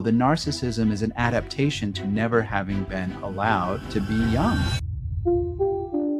The narcissism is an adaptation to never having been allowed to be young.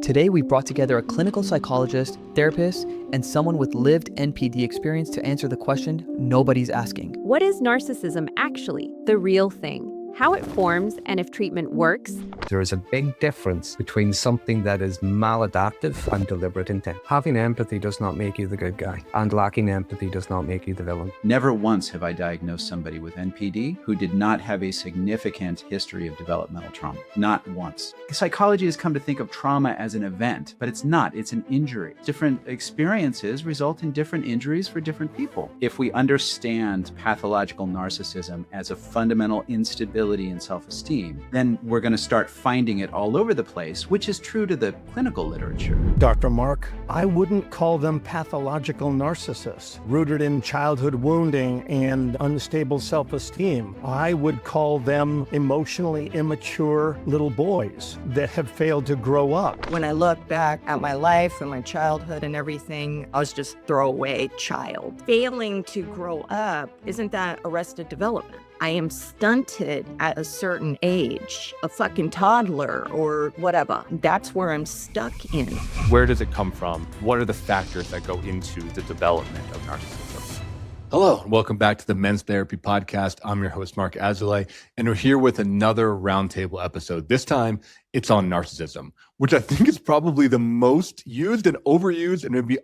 Today, we brought together a clinical psychologist, therapist, and someone with lived NPD experience to answer the question nobody's asking. What is narcissism actually? The real thing. How it forms and if treatment works. There is a big difference between something that is maladaptive and deliberate intent. Having empathy does not make you the good guy, and lacking empathy does not make you the villain. Never once have I diagnosed somebody with NPD who did not have a significant history of developmental trauma. Not once. Psychology has come to think of trauma as an event, but it's not. It's an injury. Different experiences result in different injuries for different people. If we understand pathological narcissism as a fundamental instability in self-esteem, then we're going to start finding it all over the place, which is true to the clinical literature. Dr. Marc, I wouldn't call them pathological narcissists, rooted in childhood wounding and unstable self-esteem. I would call them emotionally immature little boys that have failed to grow up. When I look back at my life and my childhood and everything, I was just throwaway child. Failing to grow up, isn't that arrested development? I am stunted at a certain age, a fucking toddler or whatever. That's where I'm stuck in. Where does it come from? What are the factors that go into the development of narcissism? Hello, and welcome back to the Men's Therapy Podcast. I'm your host, Marc Azoulay, and we're here with another roundtable episode. This time, it's on narcissism, which I think is probably the most used and overused and maybe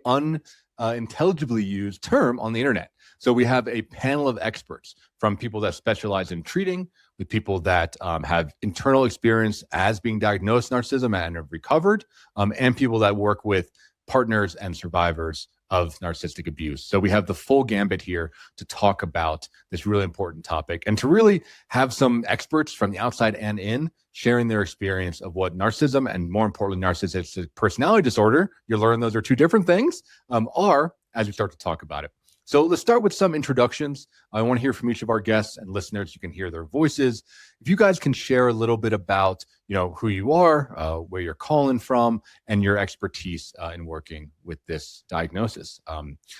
unintelligibly used term on the internet. So we have a panel of experts from people that specialize in treating, with people that have internal experience as being diagnosed narcissism and have recovered, and people that work with partners and survivors of narcissistic abuse. So we have the full gambit here to talk about this really important topic and to really have some experts from the outside and in sharing their experience of what narcissism and, more importantly, narcissistic personality disorder, you'll learn those are two different things, are as we start to talk about it. So let's start with some introductions. I want to hear from each of our guests and listeners. You can hear their voices. If you guys can share a little bit about, who you are, where you're calling from, and your expertise in working with this diagnosis.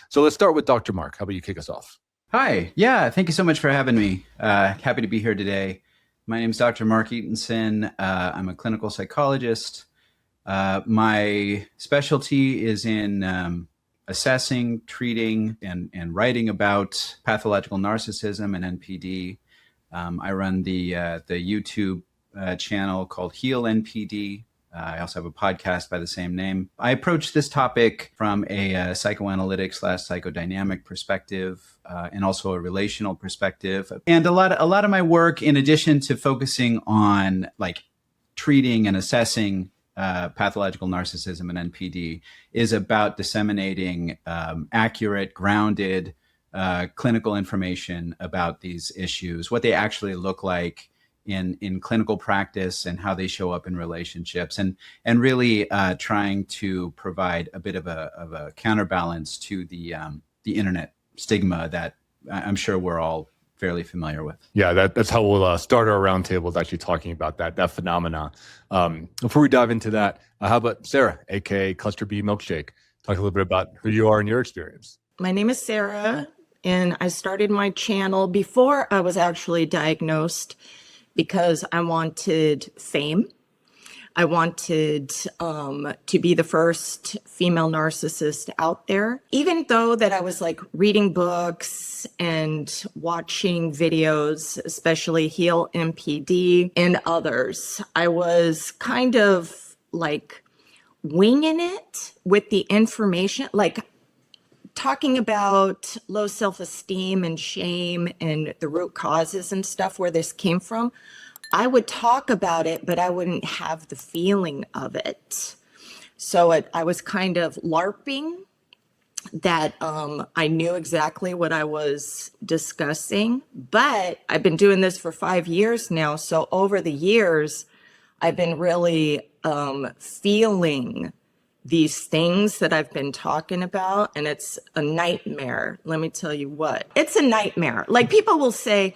So let's start with Dr. Marc. How about you kick us off? Hi. Yeah, thank you so much for having me. Happy to be here today. My name is Dr. Marc Ettensohn. I'm a clinical psychologist. My specialty is in assessing, treating, and writing about pathological narcissism and NPD. I run the YouTube channel called Heal NPD. I also have a podcast by the same name. I approach this topic from a psychoanalytic/psychodynamic perspective, and also a relational perspective. And a lot of my work, in addition to focusing on treating and assessing pathological narcissism and NPD, is about disseminating accurate, grounded clinical information about these issues, what they actually look like in clinical practice and how they show up in relationships, and really trying to provide a bit of a counterbalance to the internet stigma that I'm sure we're all fairly familiar with. Yeah, that's how we'll start our roundtable, is actually talking about that phenomena. Before we dive into that, how about Sarah, aka Cluster B Milkshake? Talk a little bit about who you are and your experience. My name is Sarah, and I started my channel before I was actually diagnosed because I wanted fame. I wanted to be the first female narcissist out there. Even though that I was reading books and watching videos, especially Heal NPD and others, I was kind of winging it with the information, talking about low self-esteem and shame and the root causes and stuff where this came from. I would talk about it, but I wouldn't have the feeling of it. So I was kind of LARPing that I knew exactly what I was discussing, but I've been doing this for 5 years now. So over the years, I've been really feeling these things that I've been talking about, and it's a nightmare. Let me tell you what, it's a nightmare. People will say,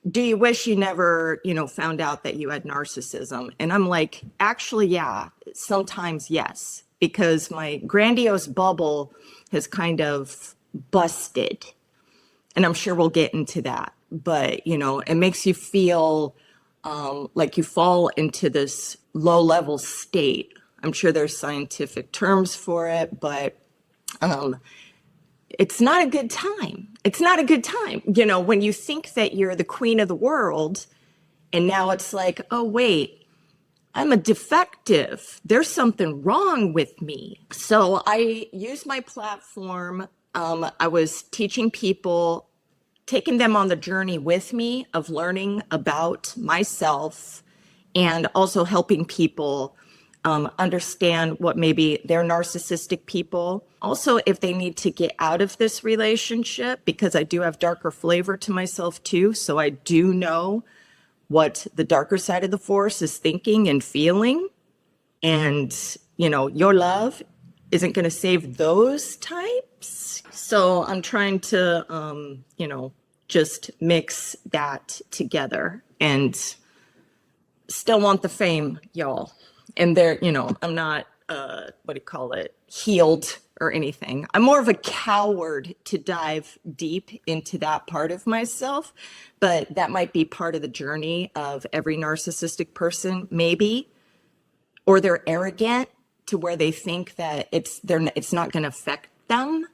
do you wish you never, found out that you had narcissism? And I'm like, actually, yeah, sometimes yes, because my grandiose bubble has kind of busted. And I'm sure we'll get into that. but, it makes you feel like you fall into this low level state. I'm sure there's scientific terms for it, but it's not a good time. It's not a good time. When you think that you're the queen of the world, and now it's like, oh, wait, I'm a defective. There's something wrong with me. So I used my platform. I was teaching people, taking them on the journey with me of learning about myself, and also helping people understand what maybe they're narcissistic people. Also, if they need to get out of this relationship, because I do have darker flavor to myself too. So I do know what the darker side of the force is thinking and feeling. And, your love isn't going to save those types. So I'm trying to, just mix that together and still want the fame, y'all. And there, I'm not, healed or anything. I'm more of a coward to dive deep into that part of myself, but that might be part of the journey of every narcissistic person, maybe, or they're arrogant to where they think that it's not going to affect them.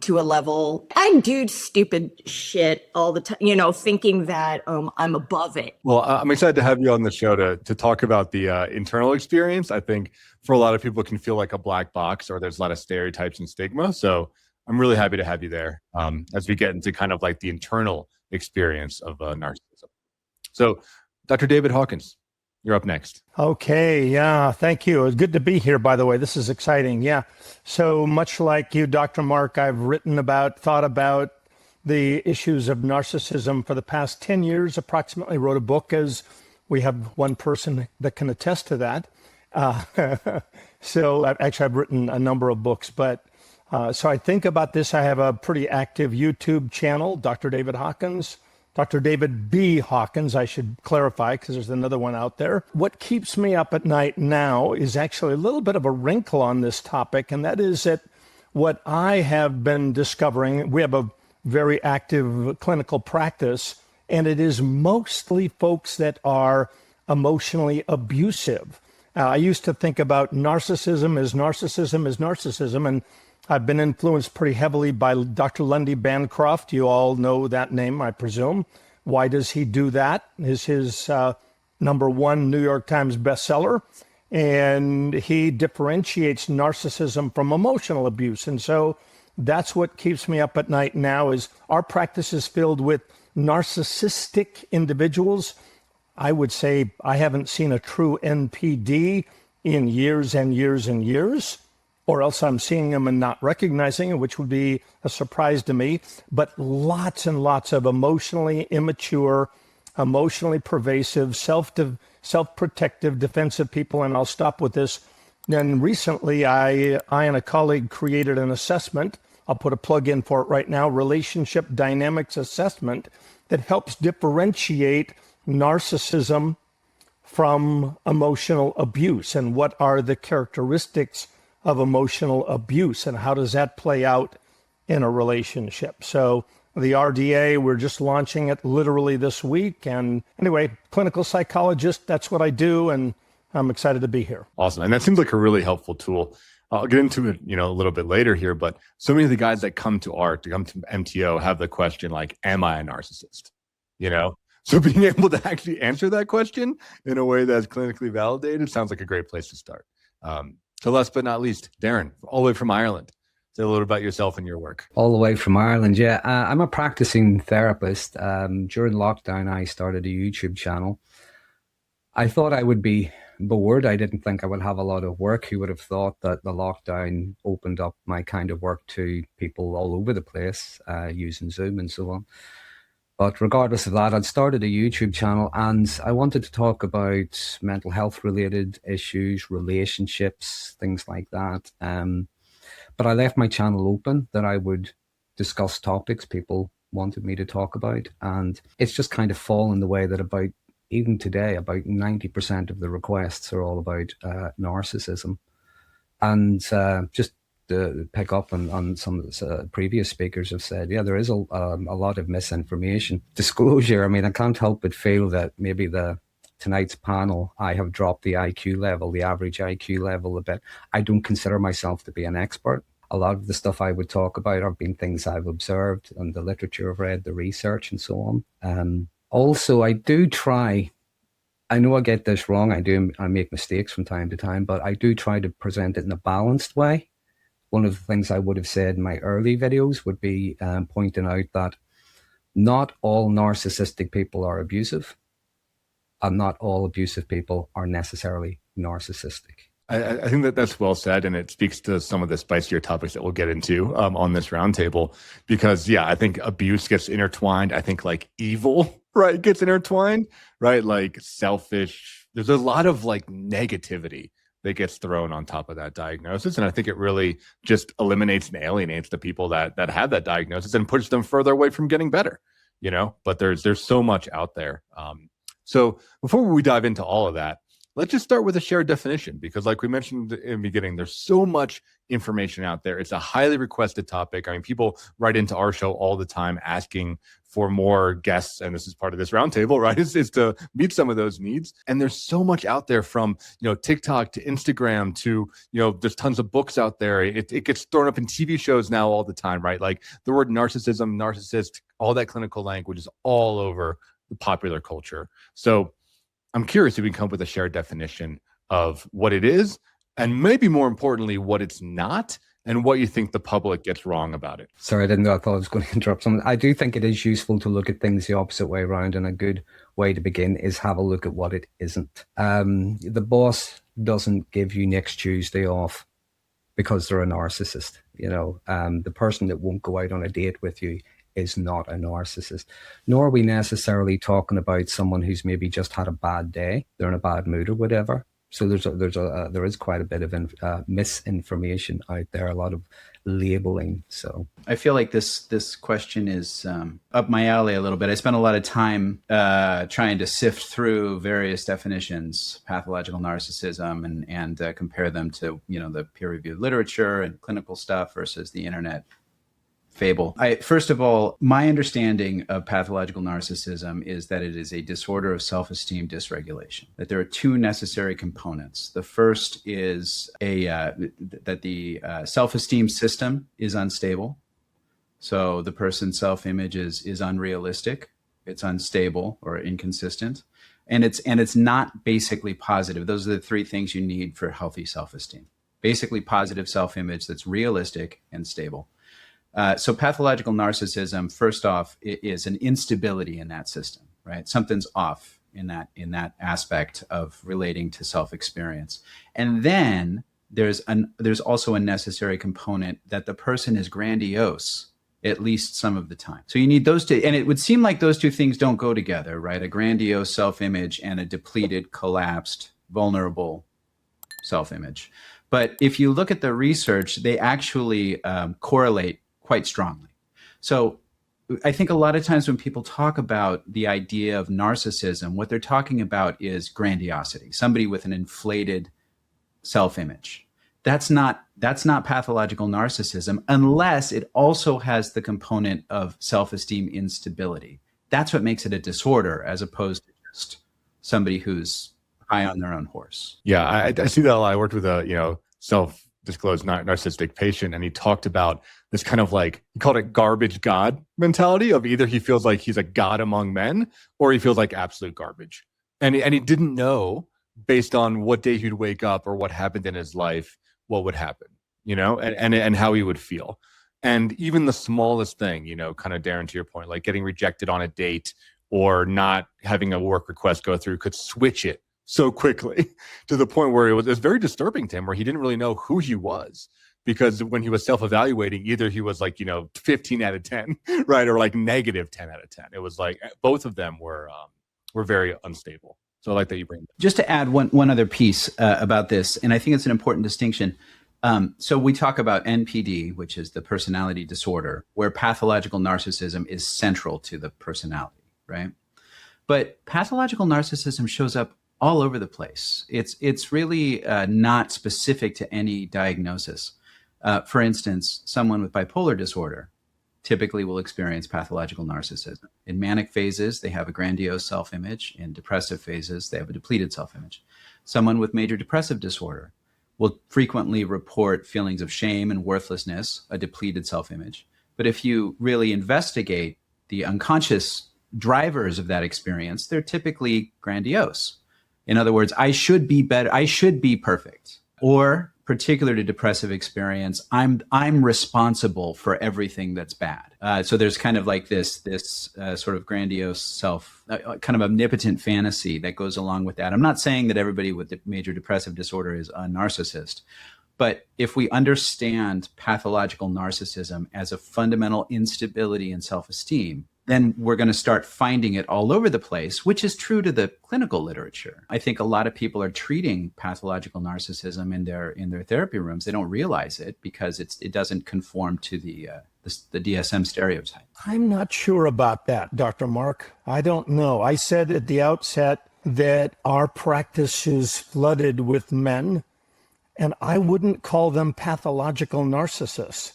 To a level, I do stupid shit all the time, thinking that I'm above it. Well, I'm excited to have you on the show to talk about the internal experience. I think for a lot of people, it can feel like a black box, or there's a lot of stereotypes and stigma. So I'm really happy to have you there as we get into kind of like the internal experience of narcissism. So, Dr. David Hawkins, you're up next. Okay, yeah, thank you. It's good to be here, by the way. This is exciting. Yeah. So much like you, Dr. Marc, I've thought about the issues of narcissism for the past 10 years, approximately. Wrote a book, as we have one person that can attest to that. So I've written a number of books, but so I think about this. I have a pretty active YouTube channel, Dr. David Hawkins. Dr. David B. Hawkins, I should clarify, because there's another one out there. What keeps me up at night now is actually a little bit of a wrinkle on this topic, and that is that what I have been discovering, we have a very active clinical practice, and it is mostly folks that are emotionally abusive. I used to think about narcissism as narcissism, and I've been influenced pretty heavily by Dr. Lundy Bancroft. You all know that name, I presume. Why does he do that? Is his #1 New York Times bestseller. And he differentiates narcissism from emotional abuse. And so that's what keeps me up at night now, is our practice is filled with narcissistic individuals. I would say I haven't seen a true NPD in years and years and years. Or else I'm seeing them and not recognizing it, which would be a surprise to me. But lots and lots of emotionally immature, emotionally pervasive, self-protective, defensive people. And I'll stop with this. Then recently, I and a colleague created an assessment. I'll put a plug in for it right now, Relationship Dynamics Assessment, that helps differentiate narcissism from emotional abuse, and what are the characteristics of emotional abuse, and how does that play out in a relationship. So the RDA, we're just launching it literally this week. And anyway, clinical psychologist, that's what I do, and I'm excited to be here. Awesome. And that seems like a really helpful tool. I'll get into it, a little bit later here, but so many of the guys that come to MTO have the question like, am I a narcissist? So being able to actually answer that question in a way that's clinically validated sounds like a great place to start. So last but not least, Darren, all the way from Ireland. Say a little about yourself and your work. All the way from Ireland, yeah. I'm a practicing therapist. During lockdown, I started a YouTube channel. I thought I would be bored. I didn't think I would have a lot of work. Who would have thought that the lockdown opened up my kind of work to people all over the place, using Zoom and so on. But regardless of that, I'd started a YouTube channel, and I wanted to talk about mental health related issues, relationships, things like that. But I left my channel open that I would discuss topics people wanted me to talk about. And it's just kind of fallen the way that even today, about 90% of the requests are all about narcissism. And just to pick up on some of the previous speakers have said, yeah, there is a lot of misinformation. Disclosure, I mean, I can't help but feel that maybe tonight's panel, I have dropped the IQ level, the average IQ level a bit. I don't consider myself to be an expert. A lot of the stuff I would talk about have been things I've observed and the literature I've read, the research and so on. Also, I do try, I know I get this wrong, I make mistakes from time to time, but I do try to present it in a balanced way. One of the things I would have said in my early videos would be pointing out that not all narcissistic people are abusive, and not all abusive people are necessarily narcissistic. I think that's well said, and it speaks to some of the spicier topics that we'll get into on this roundtable. Because yeah, I think abuse gets intertwined. I think like evil, right, gets intertwined, right? Like selfish. There's a lot of like negativity that gets thrown on top of that diagnosis, and I think it really just eliminates and alienates the people that have that diagnosis and pushes them further away from getting better. You know, but there's so much out there. So before we dive into all of that, let's just start with a shared definition, because like we mentioned in the beginning, there's so much information out there. It's a highly requested topic. I mean, people write into our show all the time asking for more guests, and this is part of this roundtable, right? Is to meet some of those needs. And there's so much out there, from TikTok to Instagram to there's tons of books out there. It gets thrown up in TV shows now all the time, right? Like the word narcissism, narcissist, all that clinical language is all over the popular culture. So I'm curious if we can come up with a shared definition of what it is, and maybe more importantly, what it's not, and what you think the public gets wrong about it. Sorry, I didn't know. I thought I was going to interrupt something. I do think it is useful to look at things the opposite way around, and a good way to begin is have a look at what it isn't. The boss doesn't give you next Tuesday off because they're a narcissist. The person that won't go out on a date with you is not a narcissist. Nor are we necessarily talking about someone who's maybe just had a bad day, they're in a bad mood or whatever. So there is quite a bit of misinformation out there, a lot of labeling. So I feel like this question is up my alley a little bit. I spent a lot of time trying to sift through various definitions, pathological narcissism, and compare them to the peer-reviewed literature and clinical stuff versus the internet fable. First of all, my understanding of pathological narcissism is that it is a disorder of self-esteem dysregulation, that there are two necessary components. The first is that the self-esteem system is unstable. So the person's self-image is unrealistic, it's unstable or inconsistent, and it's not basically positive. Those are the three things you need for healthy self-esteem. Basically positive self-image that's realistic and stable. So pathological narcissism, first off, is an instability in that system, right? Something's off in that aspect of relating to self-experience. And then there's also a necessary component that the person is grandiose at least some of the time. So you need those two, and it would seem like those two things don't go together, right? A grandiose self-image and a depleted, collapsed, vulnerable self-image. But if you look at the research, they actually correlate quite strongly. So I think a lot of times when people talk about the idea of narcissism, what they're talking about is grandiosity, somebody with an inflated self-image. That's not pathological narcissism unless it also has the component of self-esteem instability. That's what makes it a disorder as opposed to just somebody who's high on their own horse. Yeah, I see that a lot. I worked with a self-disclosed narcissistic patient, and he talked about this kind of like, he called it garbage god mentality of either he feels like he's a god among men or he feels like absolute garbage. And he didn't know, based on what day he'd wake up or what happened in his life, what would happen, and how he would feel. And even the smallest thing, kind of Darren, to your point, like getting rejected on a date or not having a work request go through could switch it so quickly to the point where it was very disturbing to him, where he didn't really know who he was. Because when he was self-evaluating, either he was like, 15 out of 10, right? Or like negative 10 out of 10. It was like both of them were very unstable. So I like that you bring that. Just to add one other piece about this, and I think it's an important distinction. So we talk about NPD, which is the personality disorder, where pathological narcissism is central to the personality, right? But pathological narcissism shows up all over the place. It's really not specific to any diagnosis. For instance, someone with bipolar disorder typically will experience pathological narcissism. In manic phases, they have a grandiose self-image. In depressive phases, they have a depleted self-image. Someone with major depressive disorder will frequently report feelings of shame and worthlessness, a depleted self-image. But if you really investigate the unconscious drivers of that experience, they're typically grandiose. In other words, I should be better, I should be perfect. Or particular to depressive experience, I'm responsible for everything that's bad. So there's kind of like this sort of grandiose self, kind of omnipotent fantasy that goes along with that. I'm not saying that everybody with major depressive disorder is a narcissist, but if we understand pathological narcissism as a fundamental instability in self-esteem, then we're going to start finding it all over the place, which is true to the clinical literature. I think a lot of people are treating pathological narcissism in their therapy rooms. They don't realize it because it doesn't conform to the DSM stereotype. I'm not sure about that, Dr. Mark. I don't know. I said at the outset that our practice is flooded with men, and I wouldn't call them pathological narcissists.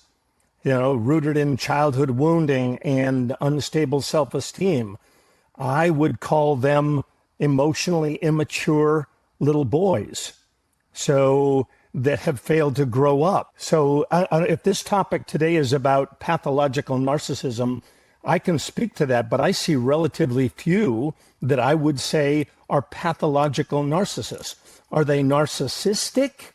Rooted in childhood wounding and unstable self-esteem. I would call them emotionally immature little boys, so that have failed to grow up. So if this topic today is about pathological narcissism, I can speak to that, but I see relatively few that I would say are pathological narcissists. Are they narcissistic?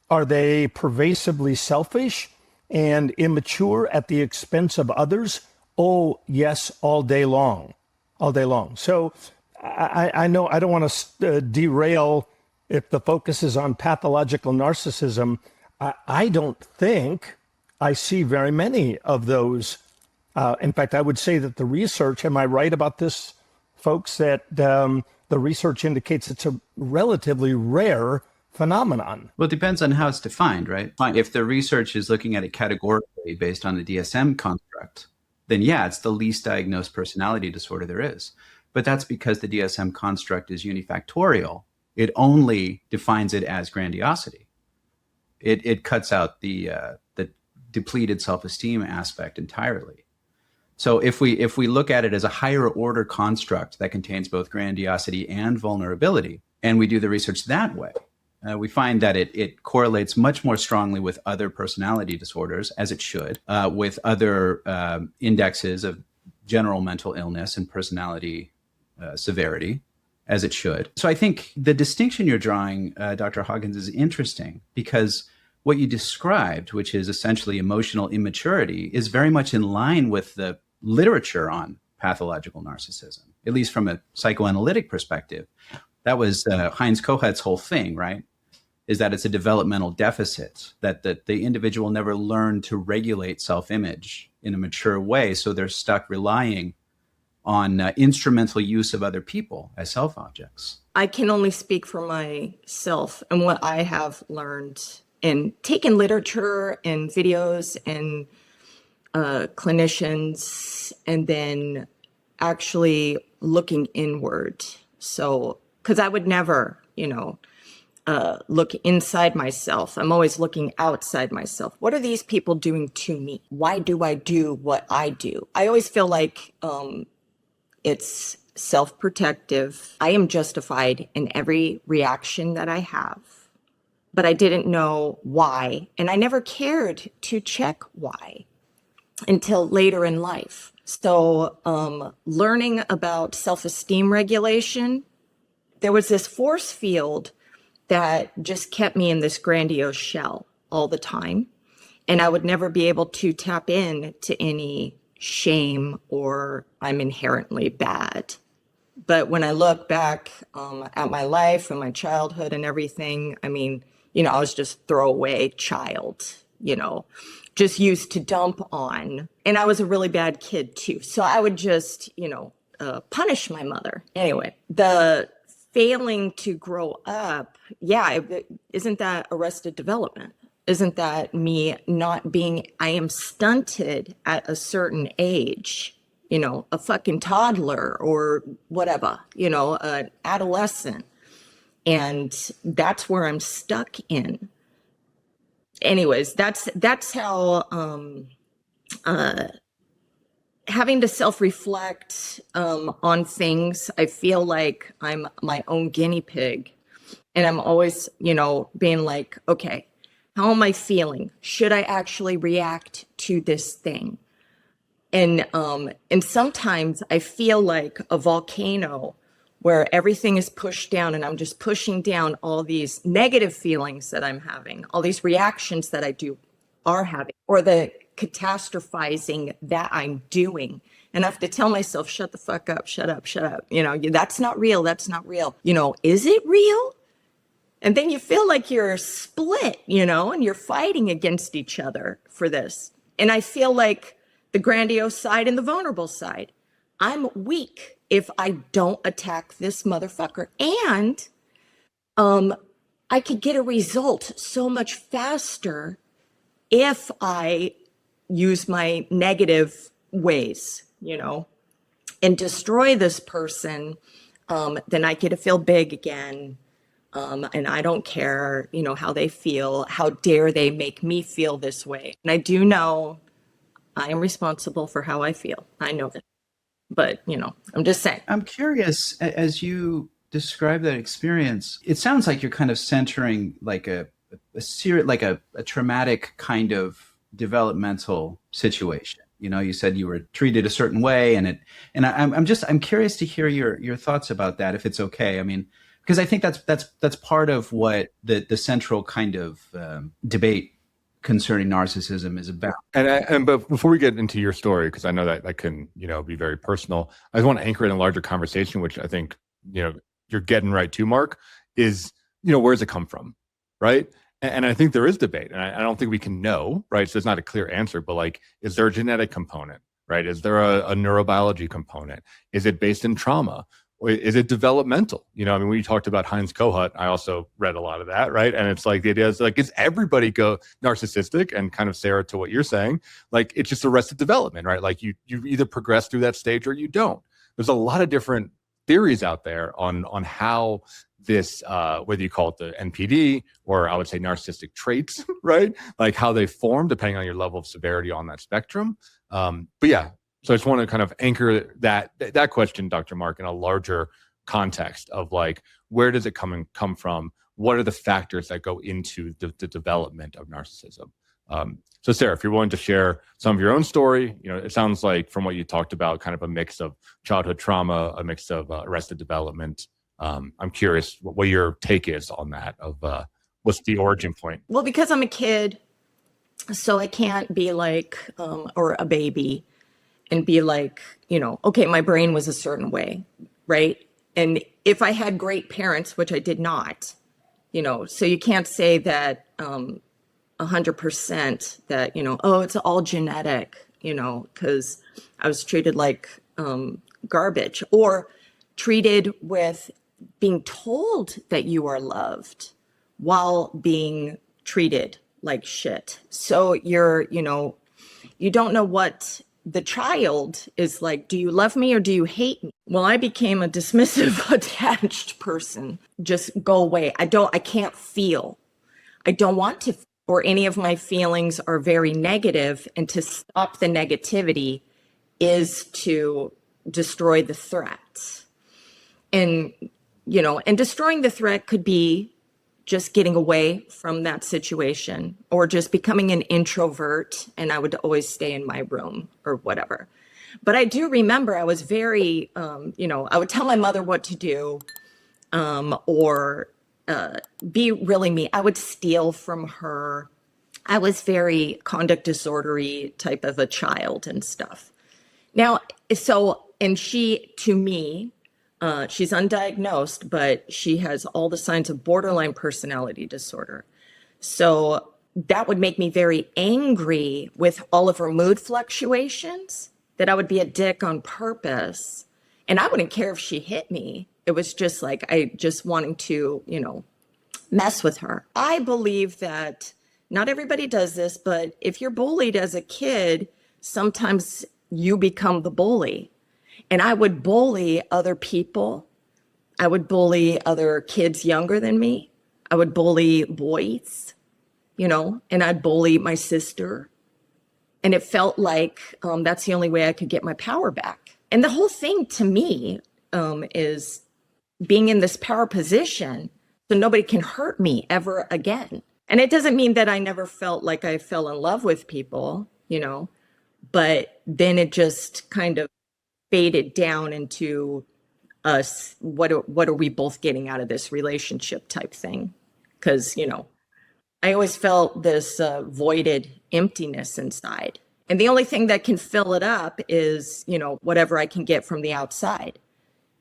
Are they pervasively selfish and immature at the expense of others? Oh, yes, all day long. So I know I don't want to derail if the focus is on pathological narcissism. I don't think I see very many of those. In fact, I would say that the research, am I right about this, folks, that the research indicates it's a relatively rare phenomenon? Well, it depends on how it's defined, right? If the research is looking at it categorically based on the DSM construct, then yeah, it's the least diagnosed personality disorder there is. But that's because the DSM construct is unifactorial. It only defines it as grandiosity. It cuts out the depleted self-esteem aspect entirely. So if we look at it as a higher order construct that contains both grandiosity and vulnerability, and we do the research that way, we find that it correlates much more strongly with other personality disorders, as it should, with other indexes of general mental illness and personality severity, as it should. So I think the distinction you're drawing, Dr. Hawkins, is interesting because what you described, which is essentially emotional immaturity, is very much in line with the literature on pathological narcissism, at least from a psychoanalytic perspective. That was Heinz Kohut's whole thing, right? Is that it's a developmental deficit, that the individual never learned to regulate self-image in a mature way. So they're stuck relying on instrumental use of other people as self-objects. I can only speak for myself and what I have learned and taken literature and videos and clinicians, and then actually looking inward. So, because I would never, look inside myself. I'm always looking outside myself. What are these people doing to me? Why do I do what I do? I always feel like it's self-protective. I am justified in every reaction that I have, but I didn't know why. And I never cared to check why until later in life. So learning about self-esteem regulation, there was this force field that just kept me in this grandiose shell all the time. And I would never be able to tap in to any shame or I'm inherently bad. But when I look back at my life and my childhood and everything, I mean, I was just throwaway child, just used to dump on. And I was a really bad kid too. So I would just, punish my mother. Anyway, the failing to grow up, isn't that arrested development? Isn't that me not being, I am stunted at a certain age, a fucking toddler or whatever, an adolescent. And that's where I'm stuck in. anyways, that's how having to self-reflect on things, I feel like I'm my own guinea pig. And I'm always, being like, okay, how am I feeling? Should I actually react to this thing? And sometimes I feel like a volcano where everything is pushed down and I'm just pushing down all these negative feelings that I'm having, all these reactions that are having, or the catastrophizing that I'm doing. And I have to tell myself, shut the fuck up, shut up, shut up. That's not real. That's not real. Is it real? And then you feel like you're split, and you're fighting against each other for this. And I feel like the grandiose side and the vulnerable side. I'm weak if I don't attack this motherfucker. And I could get a result so much faster if I use my negative ways, and destroy this person. Then I get to feel big again. And I don't care, how they feel. How dare they make me feel this way? And I do know I am responsible for how I feel. I know that. But, I'm just saying. I'm curious, as you describe that experience, it sounds like you're kind of centering like a traumatic kind of developmental situation. You said you were treated a certain way, and I'm curious to hear your thoughts about that, if it's okay. I mean, because I think that's part of what the central kind of debate concerning narcissism is about. But before we get into your story, because I know that can be very personal, I just want to anchor in a larger conversation, which I think you're getting right to, Marc, is where does it come from, right? And I think there is debate, and I don't think we can know, right? So it's not a clear answer, but like, is there a genetic component, right? Is there a neurobiology component? Is it based in trauma? Is it developmental? When you talked about Heinz Kohut, I also read a lot of that, right? And it's like, the idea is like, is everybody go narcissistic? And kind of, Sarah, to what you're saying, like, it's just arrested development, right? Like you either progress through that stage or you don't. There's a lot of different theories out there on how this, whether you call it the NPD or I would say narcissistic traits, right? Like how they form depending on your level of severity on that spectrum. But yeah. So I just want to kind of anchor that question, Dr. Marc, in a larger context of like, where does it come from? What are the factors that go into the development of narcissism? So Sarah, if you're willing to share some of your own story, it sounds like from what you talked about, kind of a mix of childhood trauma, a mix of arrested development. I'm curious what your take is on that, of what's the origin point? Well, because I'm a kid, so I can't be like, or a baby, and be like, okay, my brain was a certain way, right? And if I had great parents, which I did not, so you can't say that 100% that, it's all genetic, because I was treated like garbage, or treated with being told that you are loved while being treated like shit. So you don't know what the child is like. Do you love me or do you hate me? Well, I became a dismissive, attached person. Just go away. I can't feel. I don't want to, or any of my feelings are very negative. And to stop the negativity is to destroy the threat. And, and destroying the threat could be just getting away from that situation, or just becoming an introvert, and I would always stay in my room or whatever. But I do remember I was very, I would tell my mother what to do, or be really mean. I would steal from her. I was very conduct disorder-y type of a child and stuff. Now, and she, to me, she's undiagnosed, but she has all the signs of borderline personality disorder. So that would make me very angry with all of her mood fluctuations, that I would be a dick on purpose. And I wouldn't care if she hit me. It was just like, I just wanting to, mess with her. I believe that not everybody does this, but if you're bullied as a kid, sometimes you become the bully. And I would bully other people. I would bully other kids younger than me. I would bully boys. and I'd bully my sister. And it felt like that's the only way I could get my power back. And the whole thing to me is being in this power position so nobody can hurt me ever again. And it doesn't mean that I never felt like I fell in love with people, but then it just kind of faded down into us. What are we both getting out of this relationship type thing? Because, I always felt this voided emptiness inside. And the only thing that can fill it up is, whatever I can get from the outside,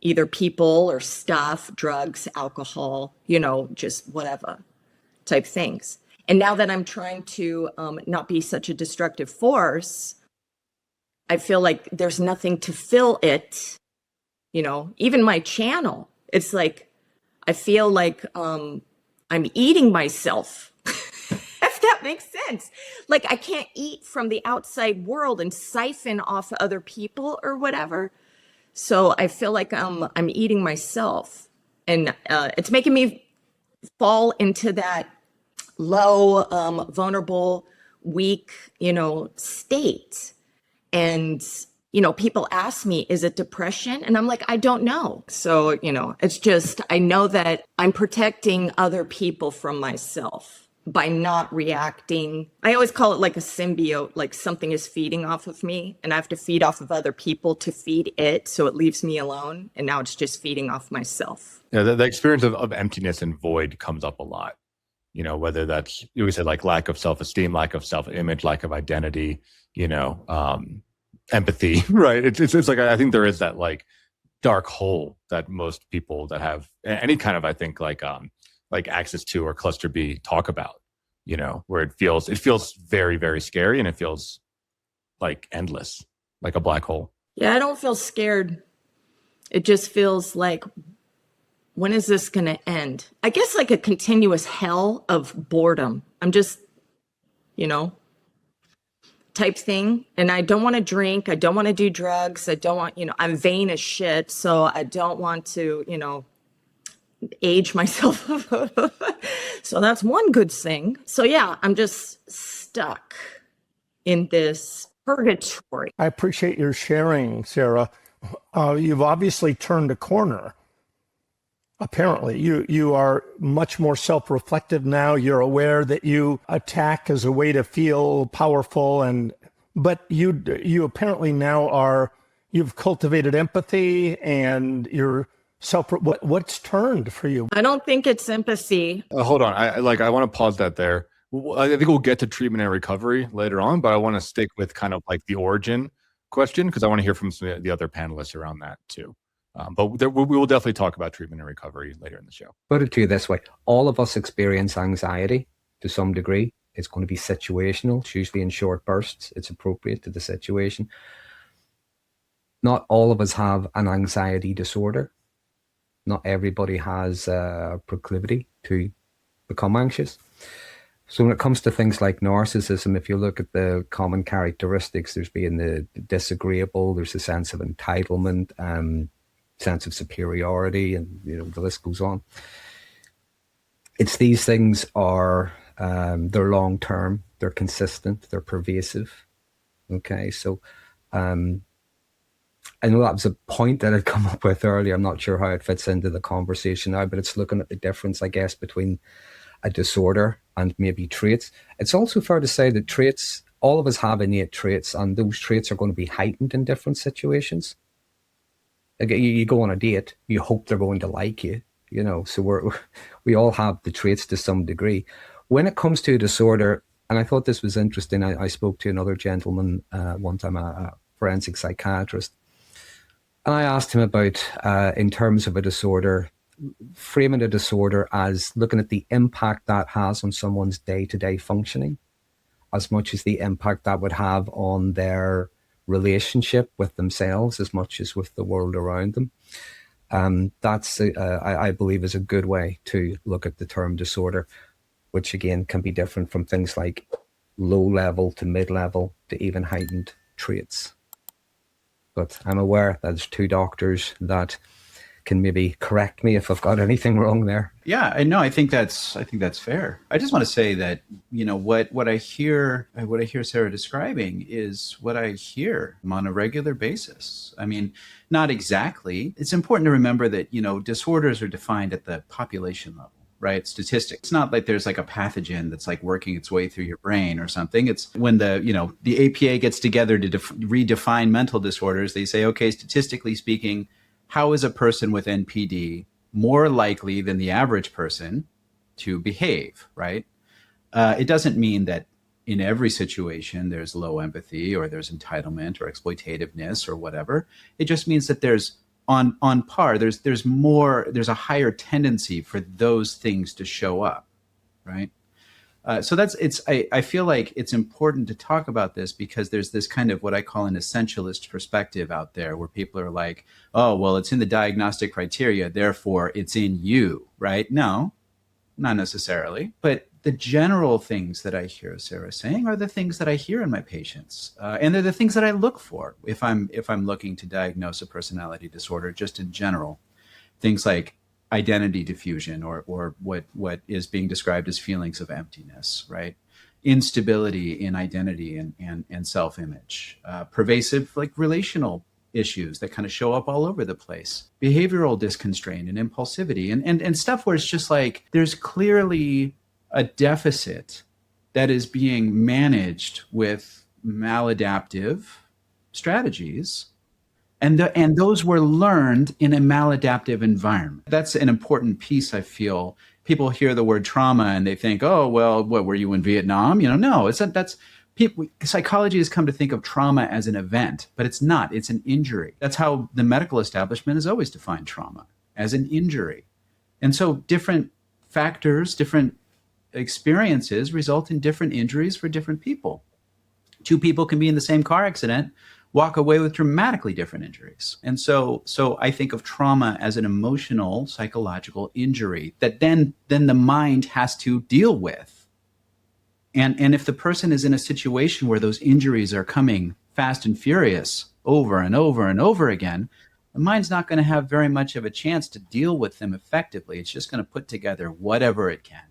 either people or stuff, drugs, alcohol, just whatever type things. And now that I'm trying to not be such a destructive force, I feel like there's nothing to fill it. Even my channel, it's like, I feel like I'm eating myself. If that makes sense. Like I can't eat from the outside world and siphon off other people or whatever. So I feel like I'm eating myself, and it's making me fall into that low, vulnerable, weak, state. And people ask me, is it depression? And I'm like, I don't know. So, it's just, I know that I'm protecting other people from myself by not reacting. I always call it like a symbiote, like something is feeding off of me and I have to feed off of other people to feed it. So it leaves me alone. And now it's just feeding off myself. Yeah, the experience of emptiness and void comes up a lot. Whether that's, you said like lack of self-esteem, lack of self-image, lack of identity, empathy, right? It's like, I think there is that like dark hole that most people that have any kind of, I think like access to or cluster B talk about, where it feels very, very scary, and it feels like endless, like a black hole. Yeah, I don't feel scared. It just feels like, when is this going to end? I guess like a continuous hell of boredom. I'm just, type thing. And I don't want to drink. I don't want to do drugs. I don't want, I'm vain as shit. So I don't want to, age myself. So that's one good thing. So yeah, I'm just stuck in this purgatory. I appreciate your sharing, Sarah. You've obviously turned a corner. Apparently, you are much more self-reflective now. You're aware that you attack as a way to feel powerful, but you apparently now you've cultivated empathy, and you're what's turned for you? I don't think it's empathy. Hold on, I want to pause that there. I think we'll get to treatment and recovery later on, but I want to stick with kind of like the origin question, because I want to hear from some of the other panelists around that too. But we will definitely talk about treatment and recovery later in the show. Put it to you this way. All of us experience anxiety to some degree. It's going to be situational. It's usually in short bursts. It's appropriate to the situation. Not all of us have an anxiety disorder. Not everybody has a proclivity to become anxious. So when it comes to things like narcissism, if you look at the common characteristics, there's being the disagreeable, there's a sense of entitlement, sense of superiority, and the list goes on. It's these things are they're long term, they're consistent, they're pervasive. Okay, so I know that was a point that I'd come up with earlier. I'm not sure how it fits into the conversation now, but it's looking at the difference, I guess, between a disorder and maybe traits. It's also fair to say that traits, all of us have innate traits, and those traits are going to be heightened in different situations. Like you go on a date, you hope they're going to like you, so we all have the traits to some degree. When it comes to a disorder, and I thought this was interesting, I spoke to another gentleman one time, a forensic psychiatrist, and I asked him about, in terms of a disorder, framing a disorder as looking at the impact that has on someone's day-to-day functioning, as much as the impact that would have on their relationship with themselves as much as with the world around them. That's, I believe, is a good way to look at the term disorder, which again can be different from things like low level to mid-level to even heightened traits. But I'm aware that there's two doctors that can maybe correct me if I've got anything wrong there. Yeah, I know. I think that's fair. I just want to say that, what I hear Sarah describing is what I hear on a regular basis. I mean, not exactly. It's important to remember that, disorders are defined at the population level, right? Statistics. It's not like there's like a pathogen that's like working its way through your brain or something. It's when the APA gets together to redefine mental disorders, they say, okay, statistically speaking, how is a person with NPD more likely than the average person to behave, right? It doesn't mean that in every situation there's low empathy or there's entitlement or exploitativeness or whatever. It just means that there's on par, there's a higher tendency for those things to show up, right? I feel like it's important to talk about this because there's this kind of what I call an essentialist perspective out there where people are like, oh, well, it's in the diagnostic criteria, therefore it's in you, right? No, not necessarily. But the general things that I hear Sarah saying are the things that I hear in my patients. And they're the things that I look for if I'm looking to diagnose a personality disorder, just in general. Things like identity diffusion or what is being described as feelings of emptiness, right? Instability in identity and self-image, pervasive like relational issues that kind of show up all over the place, behavioral disconstraint and impulsivity and stuff where it's just like there's clearly a deficit that is being managed with maladaptive strategies. And those were learned in a maladaptive environment. That's an important piece, I feel. People hear the word trauma and they think, oh, well, what, were you in Vietnam? No, psychology has come to think of trauma as an event, but it's not. It's an injury. That's how the medical establishment has always defined trauma, as an injury. And so different factors, different experiences result in different injuries for different people. Two people can be in the same car accident, walk away with dramatically different injuries. And so I think of trauma as an emotional, psychological injury that then the mind has to deal with. And if the person is in a situation where those injuries are coming fast and furious over and over and over again, the mind's not going to have very much of a chance to deal with them effectively. It's just going to put together whatever it can.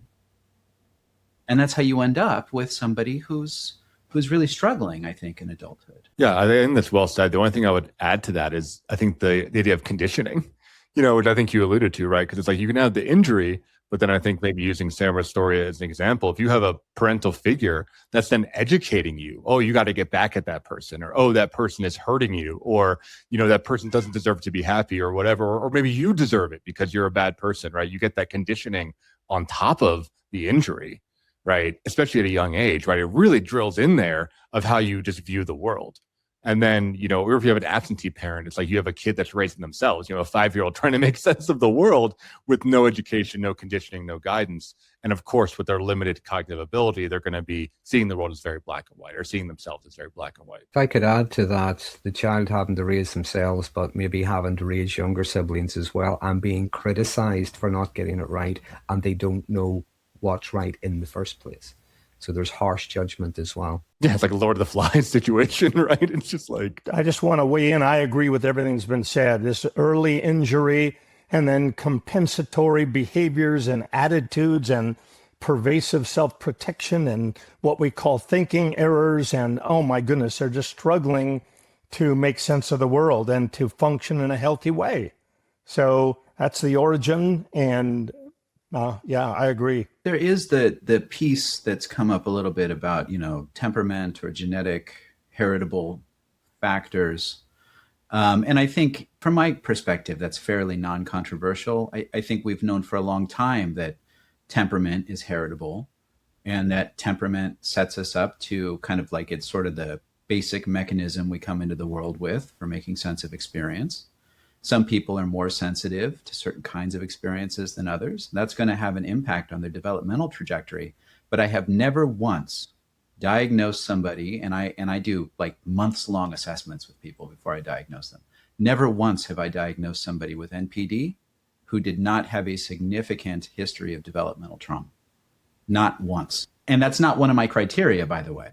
And that's how you end up with somebody who's really struggling, I think, in adulthood. Yeah, I think that's well said. The only thing I would add to that is I think the idea of conditioning, which I think you alluded to, right? Because it's like you can have the injury, but then I think maybe using Sarah's story as an example, if you have a parental figure that's then educating you, oh, you got to get back at that person, or, oh, that person is hurting you, or, that person doesn't deserve to be happy or whatever, or maybe you deserve it because you're a bad person, right? You get that conditioning on top of the injury, right? Especially at a young age, right? It really drills in there of how you just view the world. And then, or if you have an absentee parent, it's like you have a kid that's raising themselves, a 5-year-old trying to make sense of the world with no education, no conditioning, no guidance. And of course, with their limited cognitive ability, they're going to be seeing the world as very black and white, or seeing themselves as very black and white. If I could add to that, the child having to raise themselves, but maybe having to raise younger siblings as well, and being criticized for not getting it right, and they don't know what's right in the first place. So there's harsh judgment as well. Yeah, it's like a Lord of the Flies situation, right? It's just like... I just want to weigh in. I agree with everything that's been said. This early injury and then compensatory behaviors and attitudes and pervasive self-protection and what we call thinking errors. And oh my goodness, they're just struggling to make sense of the world and to function in a healthy way. So that's the origin. And yeah, I agree. There is the piece that's come up a little bit about, temperament or genetic heritable factors. And I think from my perspective, that's fairly non-controversial. I think we've known for a long time that temperament is heritable and that temperament sets us up to kind of like it's sort of the basic mechanism we come into the world with for making sense of experience. Some people are more sensitive to certain kinds of experiences than others. That's going to have an impact on their developmental trajectory. But I have never once diagnosed somebody, and I do like months-long assessments with people before I diagnose them. Never once have I diagnosed somebody with NPD who did not have a significant history of developmental trauma. Not once. And that's not one of my criteria, by the way.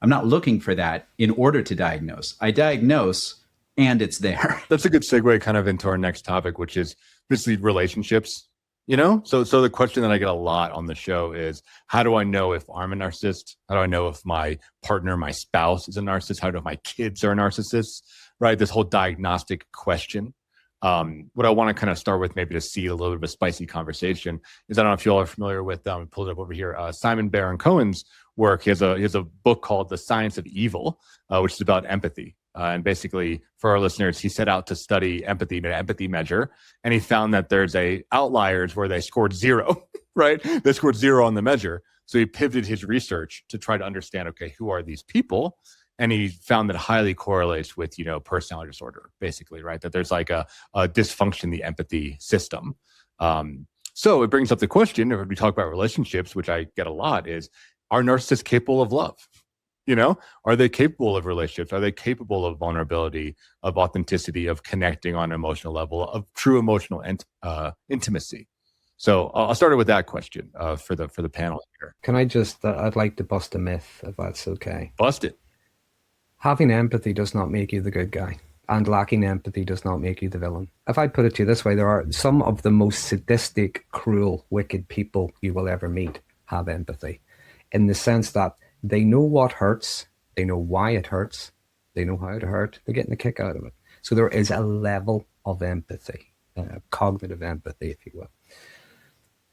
I'm not looking for that in order to diagnose. I diagnose and it's there. That's a good segue kind of into our next topic, which is basically relationships. So the question that I get a lot on the show is, how do I know if I'm a narcissist? How do I know if my partner, my spouse is a narcissist? How do I know if my kids are narcissists? Right? This whole diagnostic question. What I want to kind of start with, maybe to seed a little bit of a spicy conversation, is I don't know if you all are familiar with, pulled it up over here, Simon Baron-Cohen's work. He has a book called The Science of Evil, which is about empathy. And basically, for our listeners, he set out to study empathy, an empathy measure, and he found that there's outliers where they scored 0, right? They scored 0 on the measure. So he pivoted his research to try to understand, okay, who are these people? And he found that highly correlates with, personality disorder, basically, right? That there's like a dysfunction in the empathy system. So it brings up the question, if we talk about relationships, which I get a lot, is, are narcissists capable of love? Are they capable of relationships? Are they capable of vulnerability, of authenticity, of connecting on an emotional level, of true emotional intimacy? So I'll start with that question for the panel here. Can I just, I'd like to bust a myth, if that's okay. Bust it. Having empathy does not make you the good guy, and lacking empathy does not make you the villain. If I put it to you this way, there are some of the most sadistic, cruel, wicked people you will ever meet have empathy, in the sense that they know what hurts, they know why it hurts, they know how to hurt, they're getting a kick out of it. So there is a level of empathy, cognitive empathy, if you will.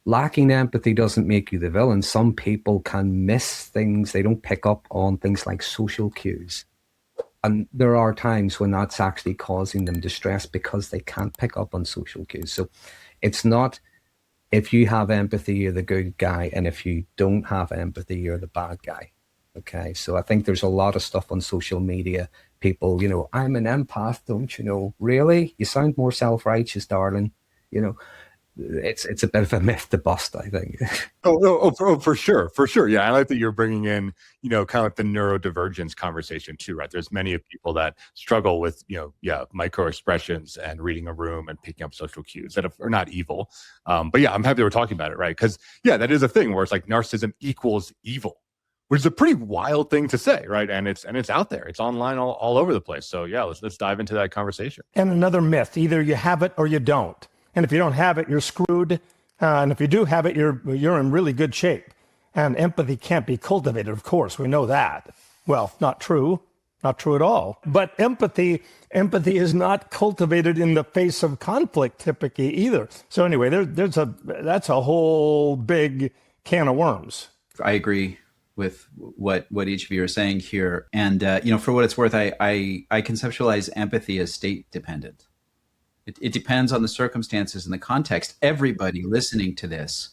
Lacking empathy doesn't make you the villain. Some people can miss things, they don't pick up on things like social cues. And there are times when that's actually causing them distress because they can't pick up on social cues. So it's not, if you have empathy, you're the good guy, and if you don't have empathy, you're the bad guy. Okay, so I think there's a lot of stuff on social media. People, I'm an empath, don't you know? Really? You sound more self-righteous, darling. It's a bit of a myth to bust, I think. For sure. Yeah, I like that you're bringing in, kind of like the neurodivergence conversation too, right? There's many of people that struggle with, micro expressions and reading a room and picking up social cues that are not evil. But yeah, I'm happy that we're talking about it, right? Because that is a thing where it's like narcissism equals evil, which is a pretty wild thing to say, right? And it's out there, it's online all over the place. So yeah, let's dive into that conversation. And another myth, either you have it or you don't. And if you don't have it, you're screwed. And if you do have it, you're in really good shape. And empathy can't be cultivated, of course. We know that. Well, not true. Not true at all. But empathy is not cultivated in the face of conflict, typically, either. So anyway, that's a whole big can of worms. I agree with what each of you are saying here. And, for what it's worth, I conceptualize empathy as state dependent. It depends on the circumstances and the context. Everybody listening to this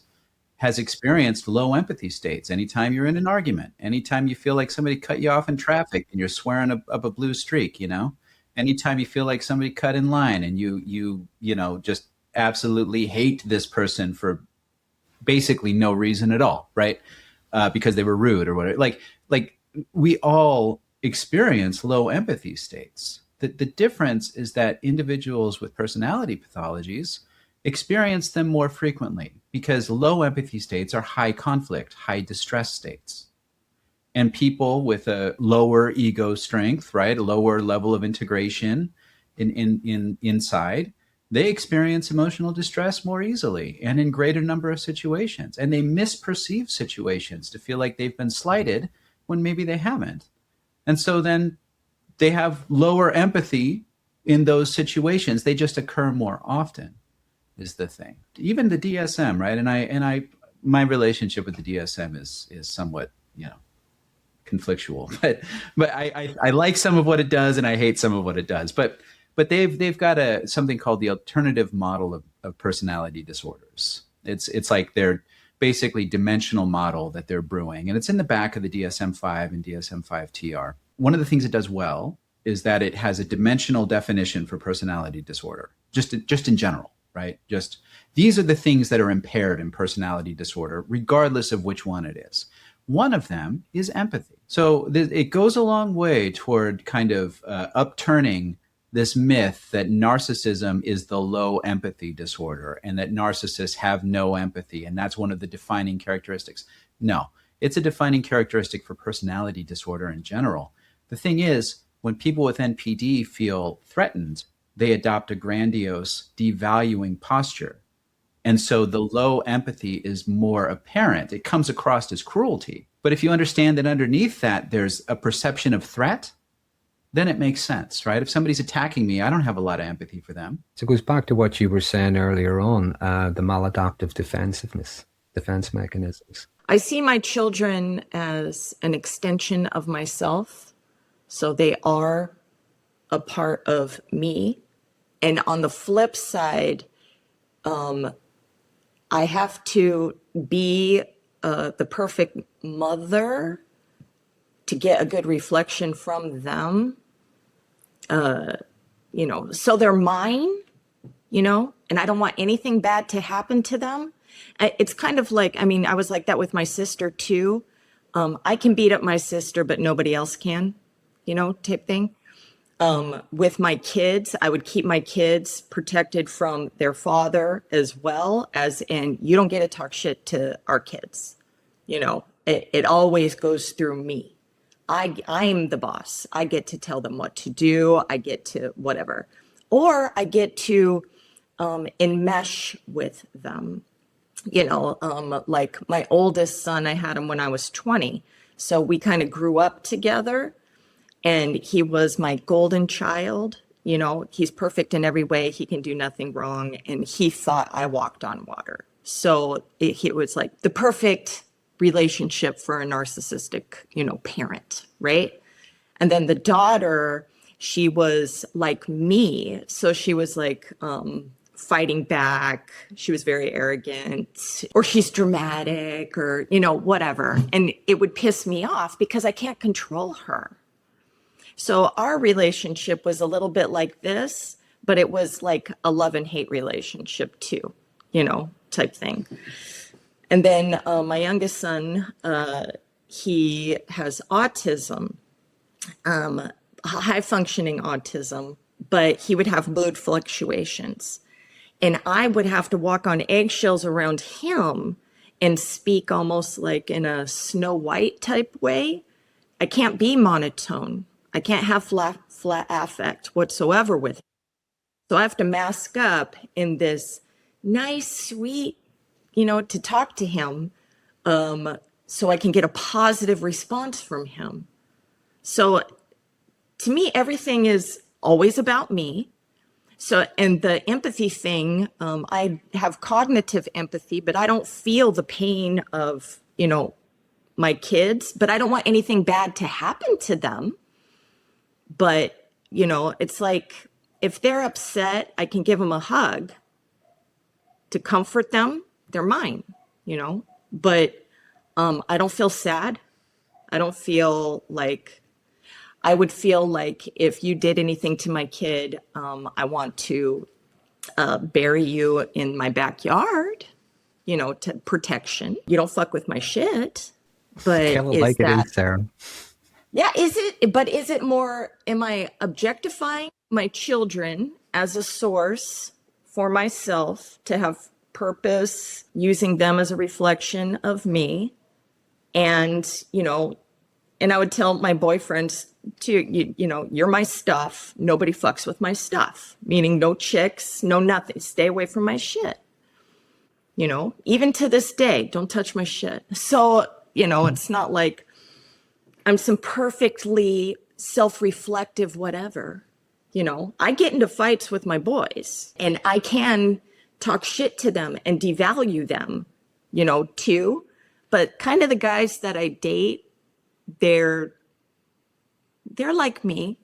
has experienced low empathy states. Anytime you're in an argument, anytime you feel like somebody cut you off in traffic and you're swearing up a blue streak, anytime you feel like somebody cut in line and you just absolutely hate this person for basically no reason at all, right? Because they were rude or whatever. Like we all experience low empathy states. The difference is that individuals with personality pathologies experience them more frequently because low empathy states are high conflict, high distress states. And people with a lower ego strength, right, a lower level of integration inside, they experience emotional distress more easily and in greater number of situations. And they misperceive situations to feel like they've been slighted when maybe they haven't. And so then they have lower empathy in those situations. They just occur more often, is the thing. Even the DSM, right? And my relationship with the DSM is somewhat, conflictual. But I like some of what it does and I hate some of what it does. But they've got something called the alternative model of personality disorders. It's like their basically dimensional model that they're brewing, and it's in the back of the DSM-5 and DSM-5 TR. One of the things it does well is that it has a dimensional definition for personality disorder, just in general, right? Just these are the things that are impaired in personality disorder, regardless of which one it is. One of them is empathy. So it goes a long way toward kind of upturning this myth that narcissism is the low empathy disorder and that narcissists have no empathy, and that's one of the defining characteristics. No, it's a defining characteristic for personality disorder in general. The thing is, When people with NPD feel threatened, they adopt a grandiose, devaluing posture. And so the low empathy is more apparent. It comes across as cruelty. But if you understand that underneath that there's a perception of threat, then it makes sense, right? If somebody's attacking me, I don't have a lot of empathy for them. So it goes back to what you were saying earlier on, the maladaptive defense mechanisms. I see my children as an extension of myself. So they are a part of me. And on the flip side, I have to be the perfect mother to get a good reflection from them. So they're mine, and I don't want anything bad to happen to them. It's kind of like, I was like that with my sister too. I can beat up my sister, but nobody else can, type thing. With my kids, I would keep my kids protected from their father as well, as in, you don't get to talk shit to our kids. It always goes through me. I'm the boss. I get to tell them what to do. I get to whatever, or I get to enmesh with them. Like my oldest son, I had him when I was 20. So we kind of grew up together. And he was my golden child. He's perfect in every way. He can do nothing wrong. And he thought I walked on water. So it was like the perfect relationship for a narcissistic, parent, right? And then the daughter, she was like me. So she was like fighting back. She was very arrogant, or she's dramatic, or, whatever. And it would piss me off because I can't control her. So our relationship was a little bit like this, but it was like a love and hate relationship too, type thing. And then my youngest son, he has autism, high functioning autism, but he would have mood fluctuations. And I would have to walk on eggshells around him and speak almost like in a Snow White type way. I can't be monotone. I can't have flat affect whatsoever with him. So I have to mask up in this nice, sweet, to talk to him, so I can get a positive response from him. So to me, everything is always about me. So, and the empathy thing, I have cognitive empathy, but I don't feel the pain of, my kids, but I don't want anything bad to happen to them. But, it's like, if they're upset, I can give them a hug to comfort them. They're mine, but I don't feel sad. I don't feel like, I would feel like if you did anything to my kid, I want to bury you in my backyard, to protection. You don't fuck with my shit. But Kind of like it is, Sarah. Yeah, is it more, am I objectifying my children as a source for myself to have purpose, using them as a reflection of me? And, and I would tell my boyfriends too, you're my stuff. Nobody fucks with my stuff, meaning no chicks, no nothing. Stay away from my shit. Even to this day, don't touch my shit. So, it's not like I'm some perfectly self-reflective whatever. I get into fights with my boys and I can talk shit to them and devalue them, too. But kind of the guys that I date, they're like me.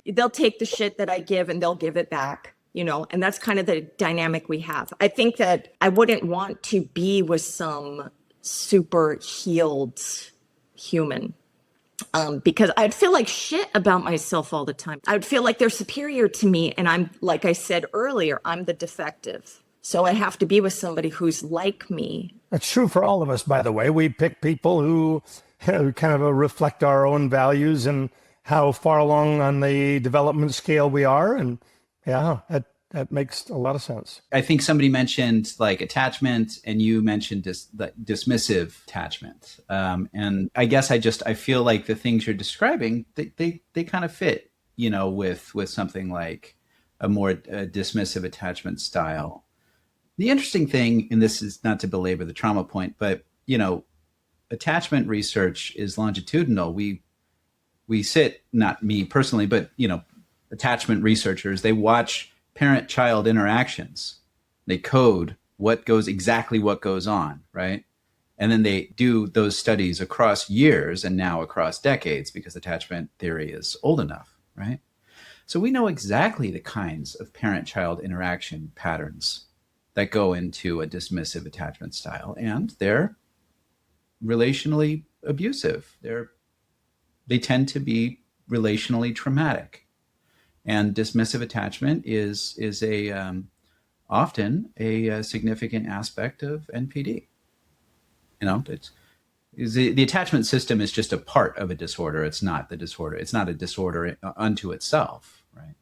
They'll take the shit that I give and they'll give it back, and that's kind of the dynamic we have. I think that I wouldn't want to be with some super healed human, because I'd feel like shit about myself all the time. I would feel like they're superior to me. And I'm, like I said earlier, I'm the defective. So I have to be with somebody who's like me. That's true for all of us, by the way. We pick people who kind of reflect our own values and how far along on the development scale we are. And yeah, That makes a lot of sense. I think somebody mentioned like attachment, and you mentioned dismissive attachment. And I guess I feel like the things you're describing, they kind of fit, with something like a more dismissive attachment style. The interesting thing, and this is not to belabor the trauma point, but attachment research is longitudinal. We sit, not me personally, but attachment researchers, they watch parent-child interactions. They code what goes on, right? And then they do those studies across years and now across decades, because attachment theory is old enough, right? So we know exactly the kinds of parent-child interaction patterns that go into a dismissive attachment style, and they're relationally abusive. They tend to be relationally traumatic. And dismissive attachment is often a significant aspect of NPD. The attachment system is just a part of a disorder. It's not the disorder. It's not a disorder unto itself, right?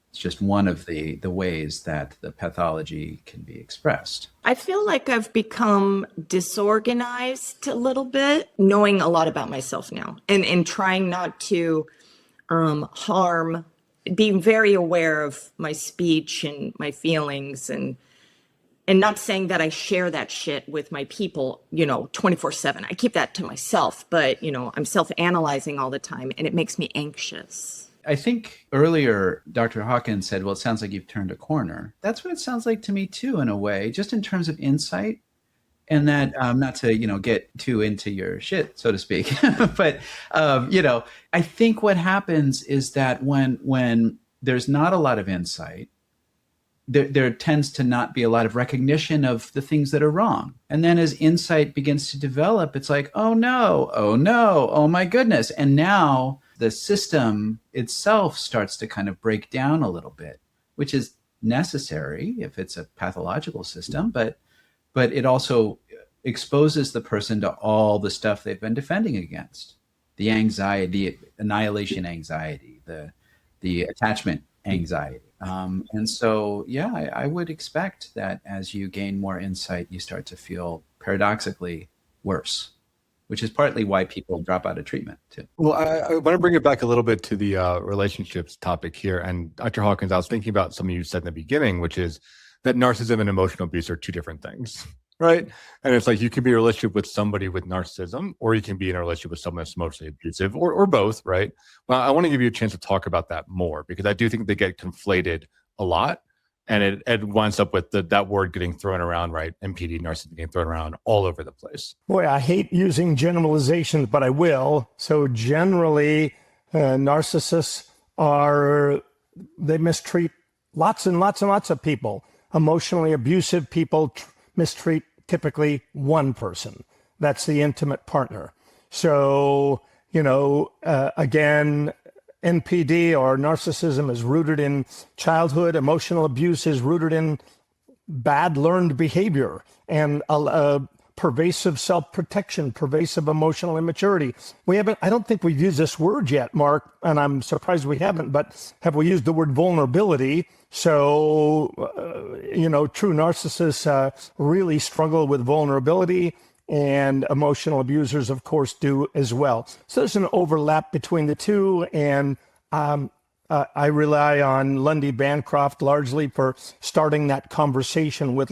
It's just one of the ways that the pathology can be expressed. I feel like I've become disorganized a little bit, knowing a lot about myself now, and trying not to harm, being very aware of my speech and my feelings, and not saying that I share that shit with my people, 24/7. I keep that to myself, but, I'm self-analyzing all the time, and it makes me anxious. I think earlier, Dr. Hawkins said, well, it sounds like you've turned a corner. That's what it sounds like to me too, in a way, just in terms of insight. And that, not to, get too into your shit, so to speak, but, I think what happens is that when there's not a lot of insight, there tends to not be a lot of recognition of the things that are wrong. And then as insight begins to develop, it's like, oh no, oh my goodness. And now the system itself starts to kind of break down a little bit, which is necessary if it's a pathological system, but it also exposes the person to all the stuff they've been defending against. The anxiety, the annihilation anxiety, the attachment anxiety. And so, yeah, I would expect that as you gain more insight, you start to feel paradoxically worse, which is partly why people drop out of treatment too. Well, I want to bring it back a little bit to the relationships topic here. And Dr. Hawkins, I was thinking about something you said in the beginning, which is that narcissism and emotional abuse are two different things, right? And it's like you can be in a relationship with somebody with narcissism, or you can be in a relationship with someone that's emotionally abusive, or both, right? Well, I want to give you a chance to talk about that more, because I do think they get conflated a lot. And it winds up with that word getting thrown around, right? NPD, narcissism getting thrown around all over the place. Boy, I hate using generalizations, but I will. So generally, narcissists they mistreat lots and lots and lots of people. Emotionally abusive people mistreat typically one person. That's the intimate partner. So, again, NPD or narcissism is rooted in childhood. Emotional abuse is rooted in bad learned behavior and pervasive self-protection, pervasive emotional immaturity. I don't think we've used this word yet, Mark, and I'm surprised we haven't, but have we used the word vulnerability? So, true narcissists really struggle with vulnerability, and emotional abusers, of course, do as well. So there's an overlap between the two, and I rely on Lundy Bancroft largely for starting that conversation with,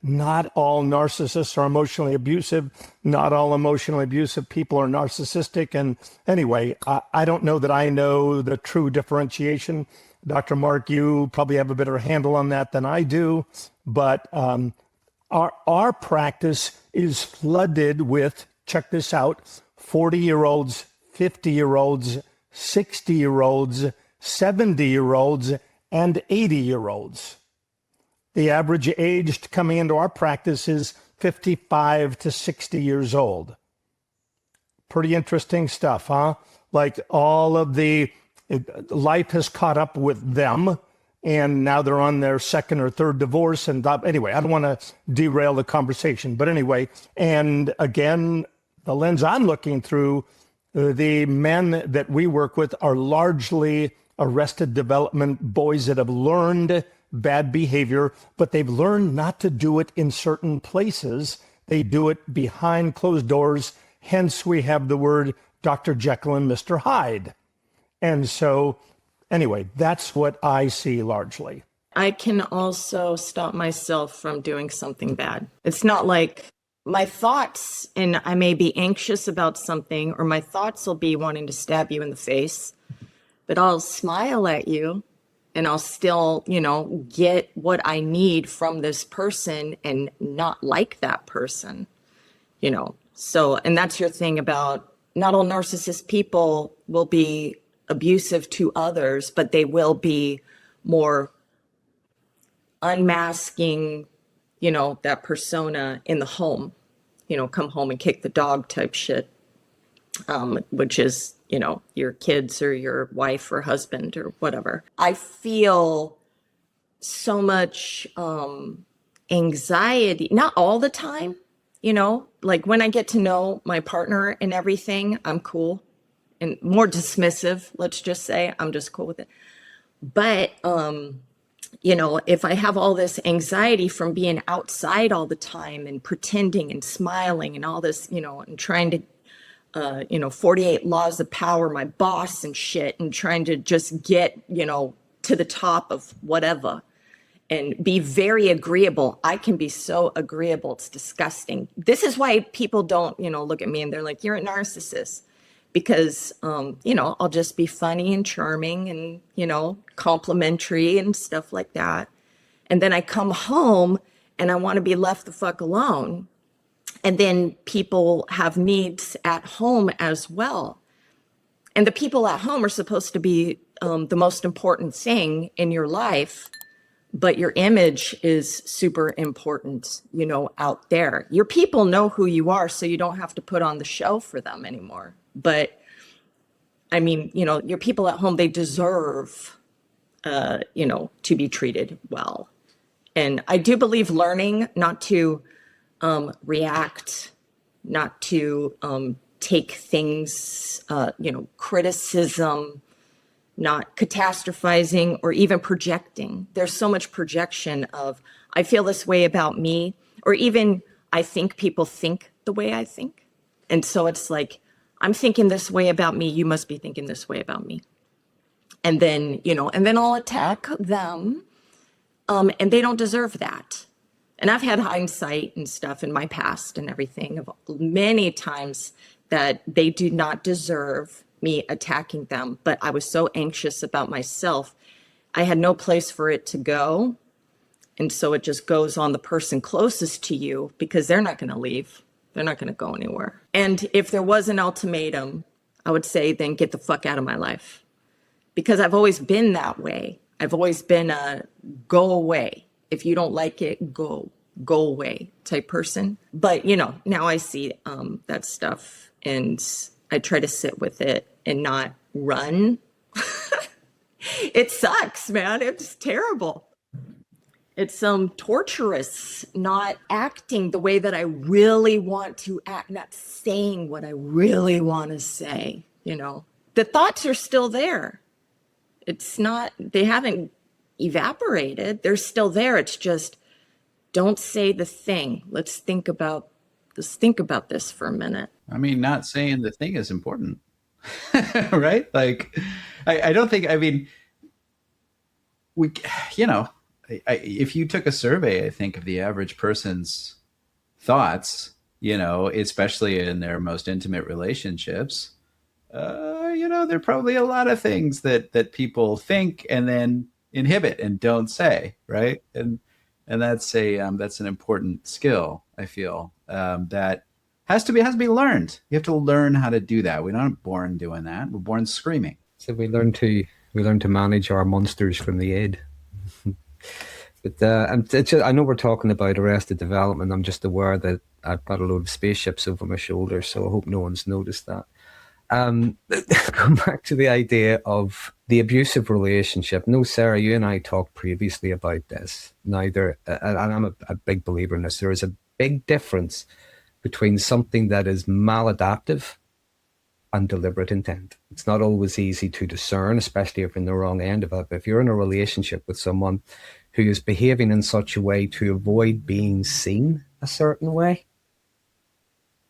not all narcissists are emotionally abusive. Not all emotionally abusive people are narcissistic. And anyway, I don't know that I know the true differentiation. Dr. Mark, you probably have a better handle on that than I do. But our practice is flooded with, check this out, 40-year-olds, 50-year-olds, 60-year-olds, 70-year-olds, and 80-year-olds. The average age coming into our practice is 55 to 60 years old. Pretty interesting stuff, huh? Like all of life has caught up with them, and now they're on their second or third divorce. And anyway, I don't want to derail the conversation. But anyway, and again, the lens I'm looking through, the men that we work with are largely arrested development boys that have learned bad behavior, but they've learned not to do it in certain places. They do it behind closed doors. Hence, we have the word Dr. Jekyll and Mr. Hyde. And so, anyway, that's what I see largely. I can also stop myself from doing something bad. It's not like my thoughts, and I may be anxious about something, or my thoughts will be wanting to stab you in the face, but I'll smile at you and I'll still, get what I need from this person and not like that person, So, and that's your thing about not all narcissist people will be abusive to others, but they will be more unmasking, that persona in the home, come home and kick the dog type shit, which is, your kids or your wife or husband or whatever. I feel so much anxiety, not all the time, like when I get to know my partner and everything, I'm cool and more dismissive. Let's just say I'm just cool with it. But, if I have all this anxiety from being outside all the time and pretending and smiling and all this, and trying to, 48 laws of power, my boss and shit, and trying to just get, to the top of whatever and be very agreeable. I can be so agreeable. It's disgusting. This is why people don't, look at me and they're like, you're a narcissist. Because, I'll just be funny and charming and, complimentary and stuff like that. And then I come home and I want to be left the fuck alone. And then people have needs at home as well. And the people at home are supposed to be the most important thing in your life. But your image is super important, out there. Your people know who you are, so you don't have to put on the show for them anymore. But I mean, your people at home, they deserve, to be treated well. And I do believe learning not to react, not to take things, criticism, not catastrophizing or even projecting. There's so much projection of, I feel this way about me, or even I think people think the way I think. And so it's like, I'm thinking this way about me, you must be thinking this way about me. And then, and then I'll attack them, and they don't deserve that. And I've had hindsight and stuff in my past and everything of many times that they do not deserve me attacking them, but I was so anxious about myself, I had no place for it to go. And so it just goes on the person closest to you because they're not going to leave. They're not going to go anywhere. And if there was an ultimatum, I would say, then get the fuck out of my life. Because I've always been that way. I've always been a go away. If you don't like it, go away type person. But, now I see that stuff and I try to sit with it and not run. It sucks, man. It's terrible. It's torturous, not acting the way that I really want to act, not saying what I really want to say, The thoughts are still there. It's not, they haven't evaporated. They're still there. It's just, don't say the thing. Let's think about this for a minute. I mean, not saying the thing is important, right? Like, I don't think, we, if you took a survey, I think, of the average person's thoughts, especially in their most intimate relationships, there are probably a lot of things that people think and then inhibit and don't say, right? And that's an important skill, I feel, that has to be learned. You have to learn how to do that. We're not born doing that. We're born screaming. So we learn to manage our monsters from the id. But I know we're talking about arrested development. I'm just aware that I've got a load of spaceships over my shoulder, so I hope no one's noticed that. Come back to the idea of the abusive relationship. No, Sarah, you and I talked previously about this. And I'm a big believer in this. There is a big difference between something that is maladaptive and deliberate intent. It's not always easy to discern, especially if you're in the wrong end of it. But if you're in a relationship with someone who is behaving in such a way to avoid being seen a certain way,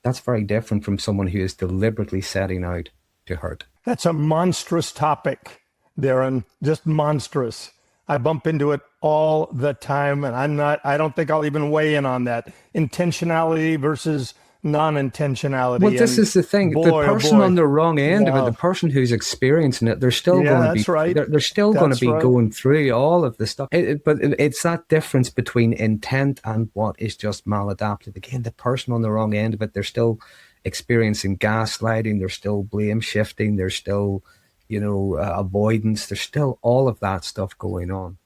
that's very different from someone who is deliberately setting out to hurt. That's a monstrous topic, Darren, just monstrous. I bump into it all the time, and I don't think I'll even weigh in on that. Intentionality versus non-intentionality. Well, this is the thing. The person on the wrong end of it, the person who's experiencing it, they're still going to be, right. they're still going to be going through all of the stuff. But it's that difference between intent and what is just maladaptive. Again, the person on the wrong end of it, they're still experiencing gaslighting, they're still blame shifting, there's still, avoidance, there's still all of that stuff going on.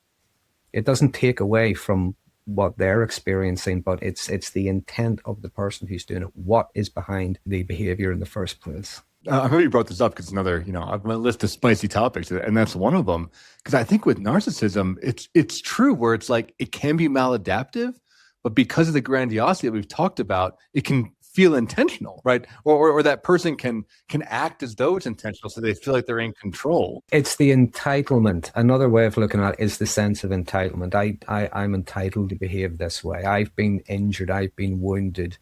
It doesn't take away from what they're experiencing, but it's the intent of the person who's doing it. What is behind the behavior in the first place? I'm glad you brought this up because another, I've got a list of spicy topics, and that's one of them. Because I think with narcissism, it's true where it's like it can be maladaptive, but because of the grandiosity that we've talked about, it can feel intentional, right? Or that person can act as though it's intentional, so they feel like they're in control. It's the entitlement. Another way of looking at it is the sense of entitlement. I'm entitled to behave this way. I've been injured. I've been wounded.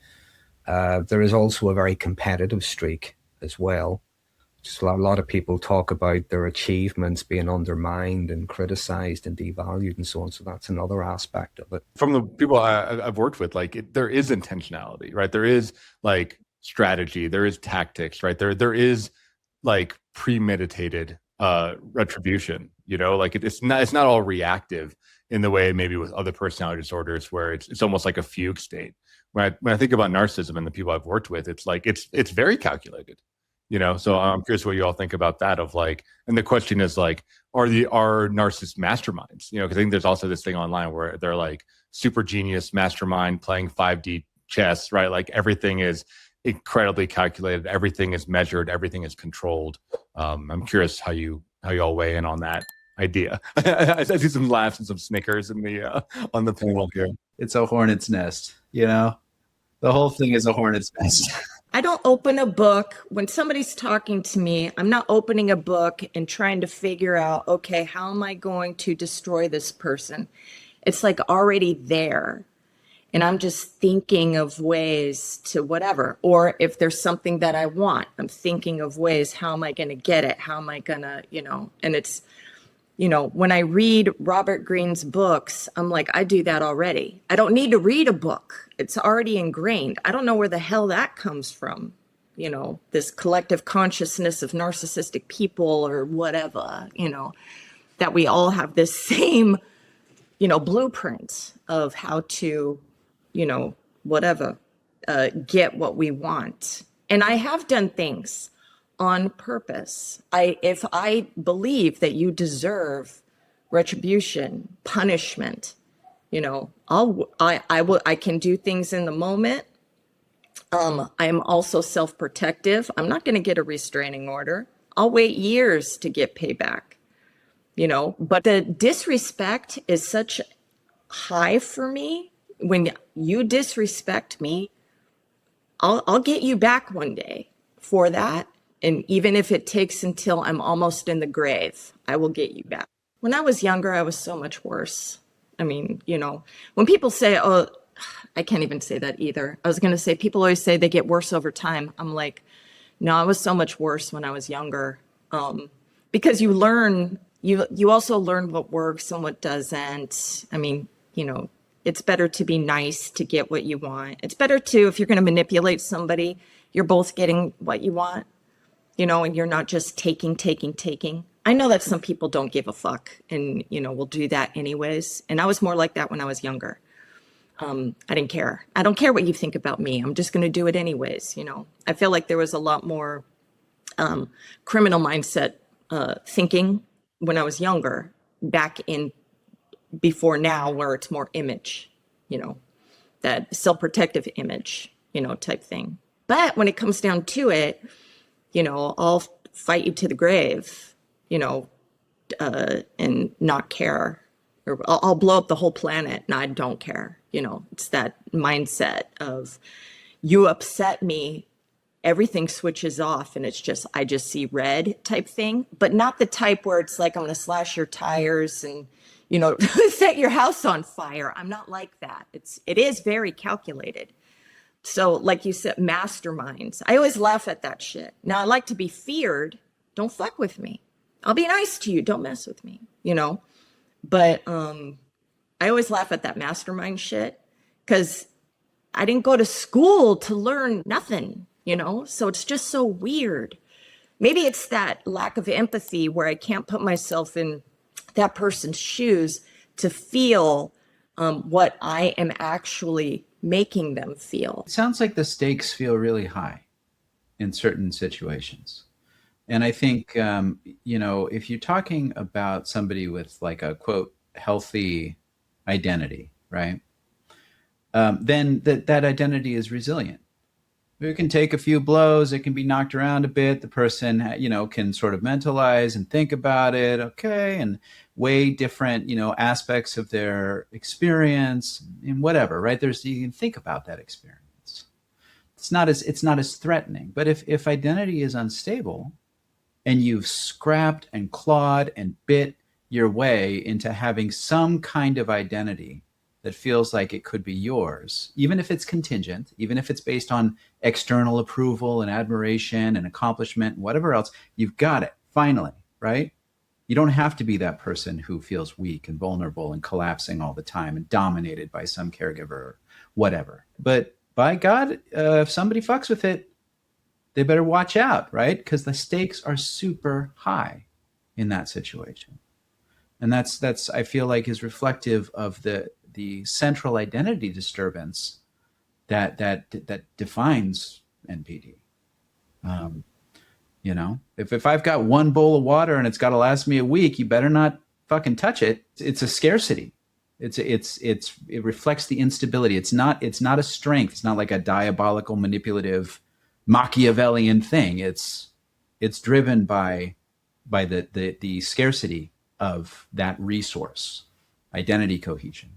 There is also a very competitive streak as well. Just a lot of people talk about their achievements being undermined and criticized and devalued and so on. So that's another aspect of it. From the people I've worked with, there is intentionality, right? There is strategy, there is tactics, right? There is premeditated retribution. It's not all reactive in the way maybe with other personality disorders where it's almost like a fugue state. When I think about narcissism and the people I've worked with, it's very calculated. So I'm curious what you all think about that and the question is are narcissist masterminds, because I think there's also this thing online where they're super genius mastermind playing 5D chess, right? Everything is incredibly calculated. Everything is measured. Everything is controlled. I'm curious how you all weigh in on that idea. I see some laughs and some snickers in the on the panel here. It's a hornet's nest, the whole thing is a hornet's nest. I don't open a book. When somebody's talking to me, I'm not opening a book and trying to figure out, okay, how am I going to destroy this person? It's already there. And I'm just thinking of ways to whatever. Or if there's something that I want, I'm thinking of ways, how am I going to get it? How am I going to, and it's, when I read Robert Greene's books, I'm I do that already. I don't need to read a book. It's already ingrained. I don't know where the hell that comes from. This collective consciousness of narcissistic people or whatever, that we all have this same, blueprint of how to, get what we want. And I have done things on purpose. If I believe that you deserve retribution, punishment, I can do things in the moment. I am also self-protective. I'm not going to get a restraining order. I'll wait years to get payback, but the disrespect is such high for me. When you disrespect me, I'll get you back one day for that. And even if it takes until I'm almost in the grave, I will get you back. When I was younger, I was so much worse. I mean, when people say, oh, I can't even say that either. I was going to say, people always say they get worse over time. I'm no, I was so much worse when I was younger. Because you learn, you also learn what works and what doesn't. I mean, it's better to be nice to get what you want. It's better to, if you're going to manipulate somebody, you're both getting what you want. And you're not just taking. I know that some people don't give a fuck and, will do that anyways. And I was more like that when I was younger. I didn't care. I don't care what you think about me. I'm just going to do it anyways. I feel like there was a lot more criminal mindset thinking when I was younger, back in before now, where it's more image, that self-protective image, type thing. But when it comes down to it, I'll fight you to the grave, and not care, or I'll blow up the whole planet and I don't care. It's that mindset of you upset me, everything switches off and it's just, I just see red type thing, but not the type where it's I'm going to slash your tires and, set your house on fire. I'm not like that. It is very calculated. So like you said, masterminds. I always laugh at that shit. Now I like to be feared. Don't fuck with me. I'll be nice to you. Don't mess with me, But I always laugh at that mastermind shit because I didn't go to school to learn nothing, So it's just so weird. Maybe it's that lack of empathy where I can't put myself in that person's shoes to feel what I am actually making them feel. It sounds like the stakes feel really high in certain situations. And I think, if you're talking about somebody with like a quote, healthy identity, right? Then that identity is resilient. It can take a few blows. It can be knocked around a bit. The person, can sort of mentalize and think about it. Okay. And weigh different, aspects of their experience and whatever, right? You can think about that experience. It's not as threatening, but if identity is unstable and you've scrapped and clawed and bit your way into having some kind of identity that feels like it could be yours, even if it's contingent, even if it's based on external approval and admiration and accomplishment and whatever else, you've got it finally, right? You don't have to be that person who feels weak and vulnerable and collapsing all the time and dominated by some caregiver or whatever. But by God, if somebody fucks with it, they better watch out, right? Because the stakes are super high in that situation. And that's I feel like is reflective of the central identity disturbance that defines NPD. If I've got one bowl of water and it's got to last me a week, you better not fucking touch it. It's a scarcity. It reflects the instability. It's not a strength. It's not like a diabolical, manipulative, Machiavellian thing. It's driven by the scarcity of that resource, identity cohesion.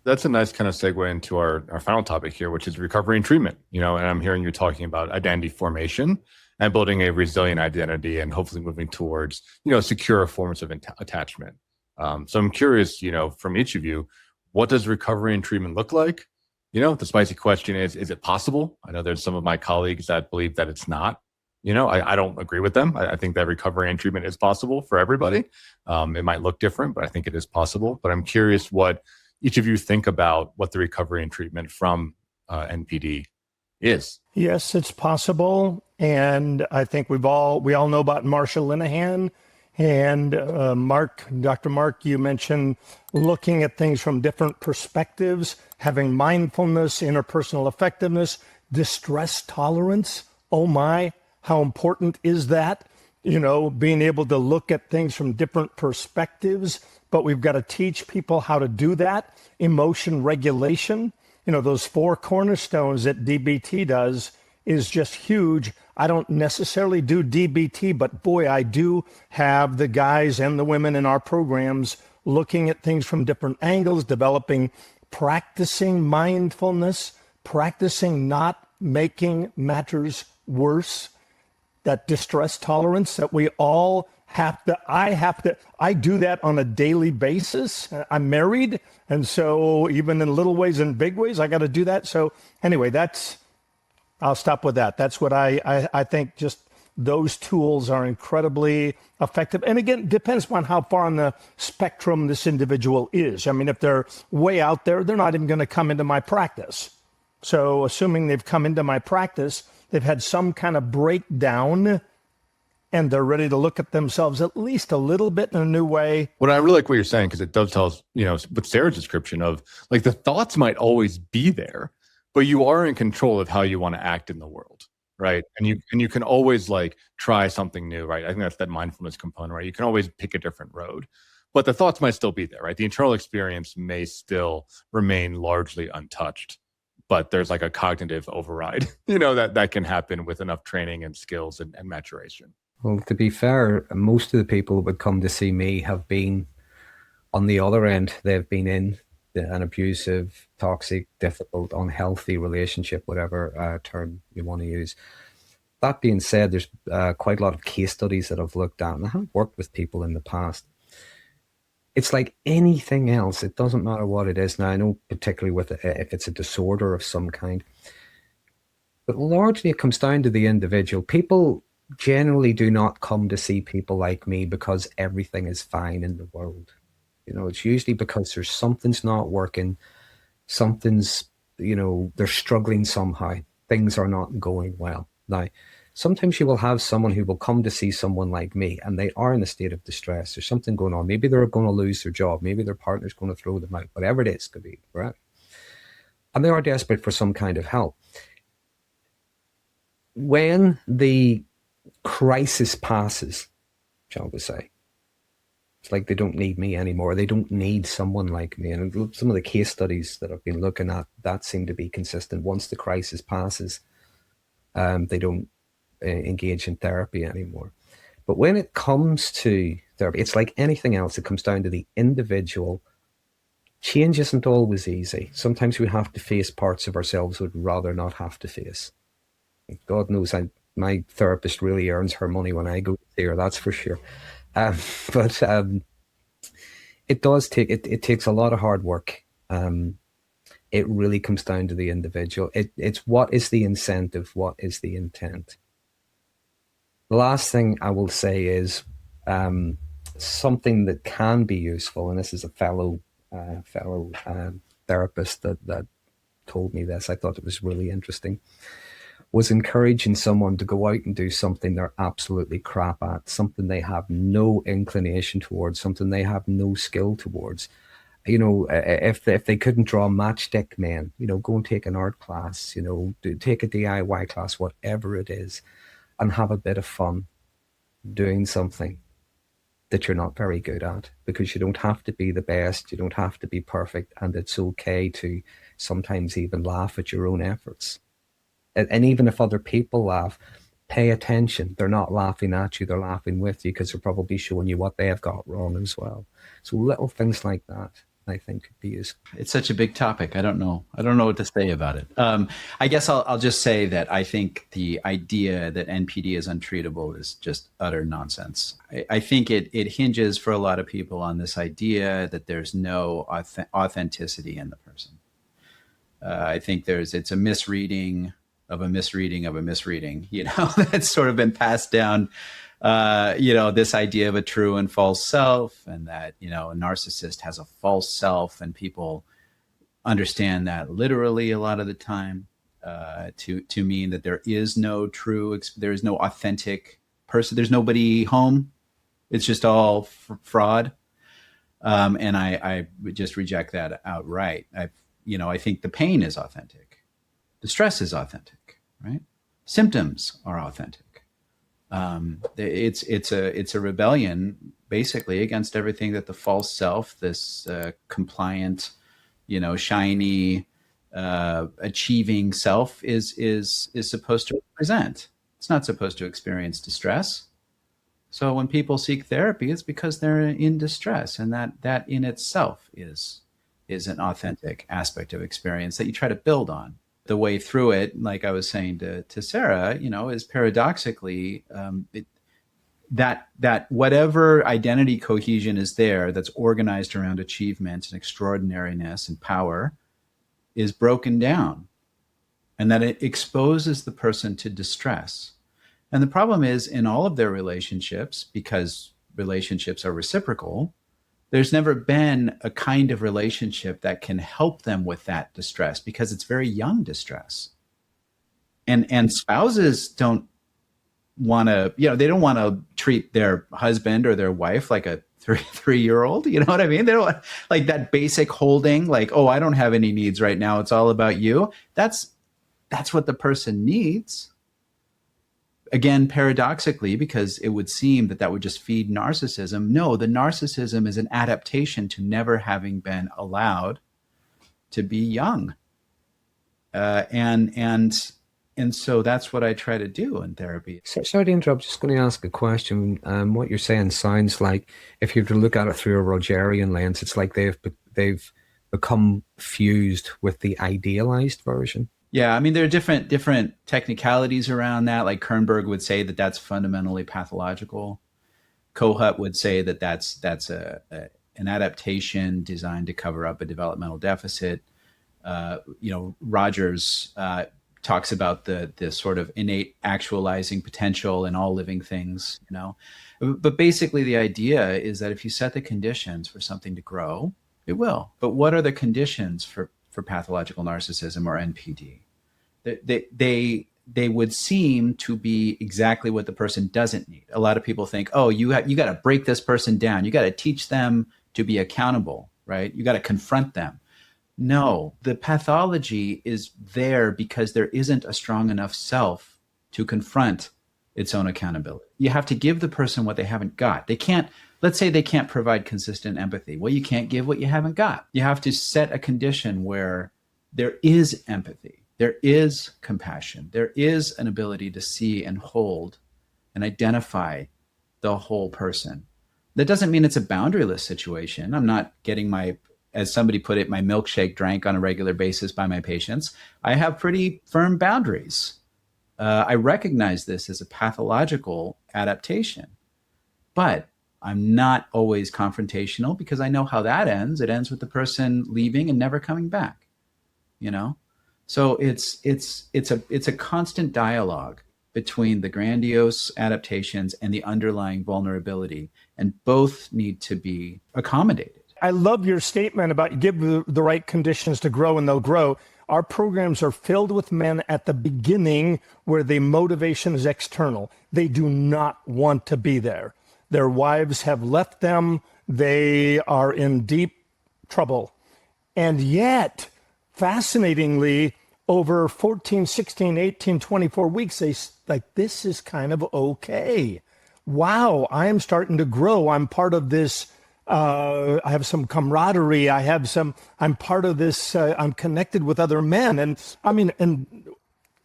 That's a nice kind of segue into our final topic here, which is recovery and treatment. And I'm hearing you talking about identity formation and building a resilient identity and hopefully moving towards, secure forms of attachment. So I'm curious, from each of you, what does recovery and treatment look like? The spicy question is it possible? I know there's some of my colleagues that believe that it's not. I don't agree with them. I think that recovery and treatment is possible for everybody. It might look different, but I think it is possible. But I'm curious what each of you think about what the recovery and treatment from NPD is. Yes, it's possible. And I think we all know about Marsha Linehan. And Dr. Marc, you mentioned looking at things from different perspectives, having mindfulness, interpersonal effectiveness, distress tolerance. Oh my, how important is that? Being able to look at things from different perspectives, but we've got to teach people how to do that. Emotion regulation, those 4 cornerstones that DBT does is just huge. I don't necessarily do DBT, but boy, I do have the guys and the women in our programs looking at things from different angles, practicing mindfulness, practicing not making matters worse, that distress tolerance that we all have to, I do that on a daily basis. I'm married. And so even in little ways and big ways, I got to do that. So anyway, I'll stop with that. That's what I think just those tools are incredibly effective. And again, it depends upon how far on the spectrum this individual is. I mean, if they're way out there, they're not even going to come into my practice. So assuming they've come into my practice, they've had some kind of breakdown and they're ready to look at themselves at least a little bit in a new way. What I really like what you're saying, because it dovetails, with Sarah's description of like the thoughts might always be there, but you are in control of how you want to act in the world, right? And you can always like try something new, right? I think that's that mindfulness component, right? You can always pick a different road, but the thoughts might still be there, right? The internal experience may still remain largely untouched, but there's like a cognitive override, that can happen with enough training and skills and maturation. Well, to be fair, most of the people that would come to see me have been on the other end. They've been in an abusive, toxic, difficult, unhealthy relationship, whatever term you want to use. That being said, there's quite a lot of case studies that I've looked at, and I have worked with people in the past. it's like anything else. It doesn't matter what it is. Now, I know particularly with if it's a disorder of some kind, but largely it comes down to the individual. People generally do not come to see people like me because everything is fine in the world. It's usually because there's something's not working, something's, they're struggling somehow. Things are not going well. Now, sometimes you will have someone who will come to see someone like me and they are in a state of distress. There's something going on. Maybe they're going to lose their job. Maybe their partner's going to throw them out. Whatever it is, could be, right? And they are desperate for some kind of help. When the crisis passes, shall we say, it's like they don't need me anymore. They don't need someone like me. And some of the case studies that I've been looking at, that seem to be consistent. Once the crisis passes, they don't engage in therapy anymore. But when it comes to therapy, it's like anything else. It comes down to the individual. Change isn't always easy. Sometimes we have to face parts of ourselves we'd rather not have to face. God knows my therapist really earns her money when I go there, that's for sure. But it does take, it takes a lot of hard work. It really comes down to the individual. It's what is the incentive? What is the intent? The last thing I will say is something that can be useful, and this is a fellow therapist that told me this. I thought it was really interesting. Was encouraging someone to go out and do something they're absolutely crap at, something they have no inclination towards, something they have no skill towards. If they couldn't draw matchstick men, go and take an art class, take a DIY class, whatever it is, and have a bit of fun doing something that you're not very good at, because you don't have to be the best, you don't have to be perfect, and it's okay to sometimes even laugh at your own efforts. And even if other people laugh, pay attention. They're not laughing at you, they're laughing with you, because they're probably showing you what they have got wrong as well. So little things like that, I think, could be useful. It's such a big topic. I don't know what to say about it. I guess I'll just say that I think the idea that NPD is untreatable is just utter nonsense. I think it hinges for a lot of people on this idea that there's no authenticity in the person. I think it's a misreading of a misreading of a misreading, that's sort of been passed down, this idea of a true and false self, and that, a narcissist has a false self, and people understand that literally a lot of the time to mean that there is no there is no authentic person. There's nobody home. It's just all fraud. And I would just reject that outright. I think the pain is authentic. The stress is authentic, right? Symptoms are authentic. It's a rebellion basically against everything that the false self, this compliant, shiny, achieving self is supposed to represent. It's not supposed to experience distress. So when people seek therapy, it's because they're in distress, and that in itself is an authentic aspect of experience that you try to build on. The way through it, like I was saying to Sarah, is paradoxically that whatever identity cohesion is there that's organized around achievement and extraordinariness and power is broken down, and that it exposes the person to distress. And the problem is, in all of their relationships, because relationships are reciprocal, there's never been a kind of relationship that can help them with that distress, because it's very young distress. And spouses don't want to, they don't want to treat their husband or their wife like a three-year-old. You know what I mean? They don't want, like, that basic holding, like, oh, I don't have any needs right now, it's all about you. That's what the person needs. Again, paradoxically, because it would seem that would just feed narcissism. No, the narcissism is an adaptation to never having been allowed to be young. And so that's what I try to do in therapy. Sorry to interrupt, just going to ask a question. What you're saying sounds like, if you were to look at it through a Rogerian lens, it's like they've become fused with the idealized version. Yeah, I mean, there are different technicalities around that. Like Kernberg would say that that's fundamentally pathological. Kohut would say that that's an an adaptation designed to cover up a developmental deficit. Rogers talks about the sort of innate actualizing potential in all living things, But basically the idea is that if you set the conditions for something to grow, it will. But what are the conditions for pathological narcissism or NPD? They would seem to be exactly what the person doesn't need. A lot of people think, oh, you got to break this person down. You got to teach them to be accountable, right? You got to confront them. No, the pathology is there because there isn't a strong enough self to confront its own accountability. You have to give the person what they haven't got. Let's say they can't provide consistent empathy. Well, you can't give what you haven't got. You have to set a condition where there is empathy, there is compassion, there is an ability to see and hold and identify the whole person. That doesn't mean it's a boundaryless situation. I'm not getting as somebody put it, my milkshake drank on a regular basis by my patients. I have pretty firm boundaries. I recognize this as a pathological adaptation, but I'm not always confrontational because I know how that ends. It ends with the person leaving and never coming back, So it's a constant dialogue between the grandiose adaptations and the underlying vulnerability, and both need to be accommodated. I love your statement about give the right conditions to grow and they'll grow. Our programs are filled with men at the beginning where the motivation is external. They do not want to be there. Their wives have left them. They are in deep trouble. And yet, fascinatingly, over 14, 16, 18, 24 weeks, they like, this is kind of okay. Wow, I am starting to grow. I'm part of this. I have some camaraderie. I'm part of this. I'm connected with other men. And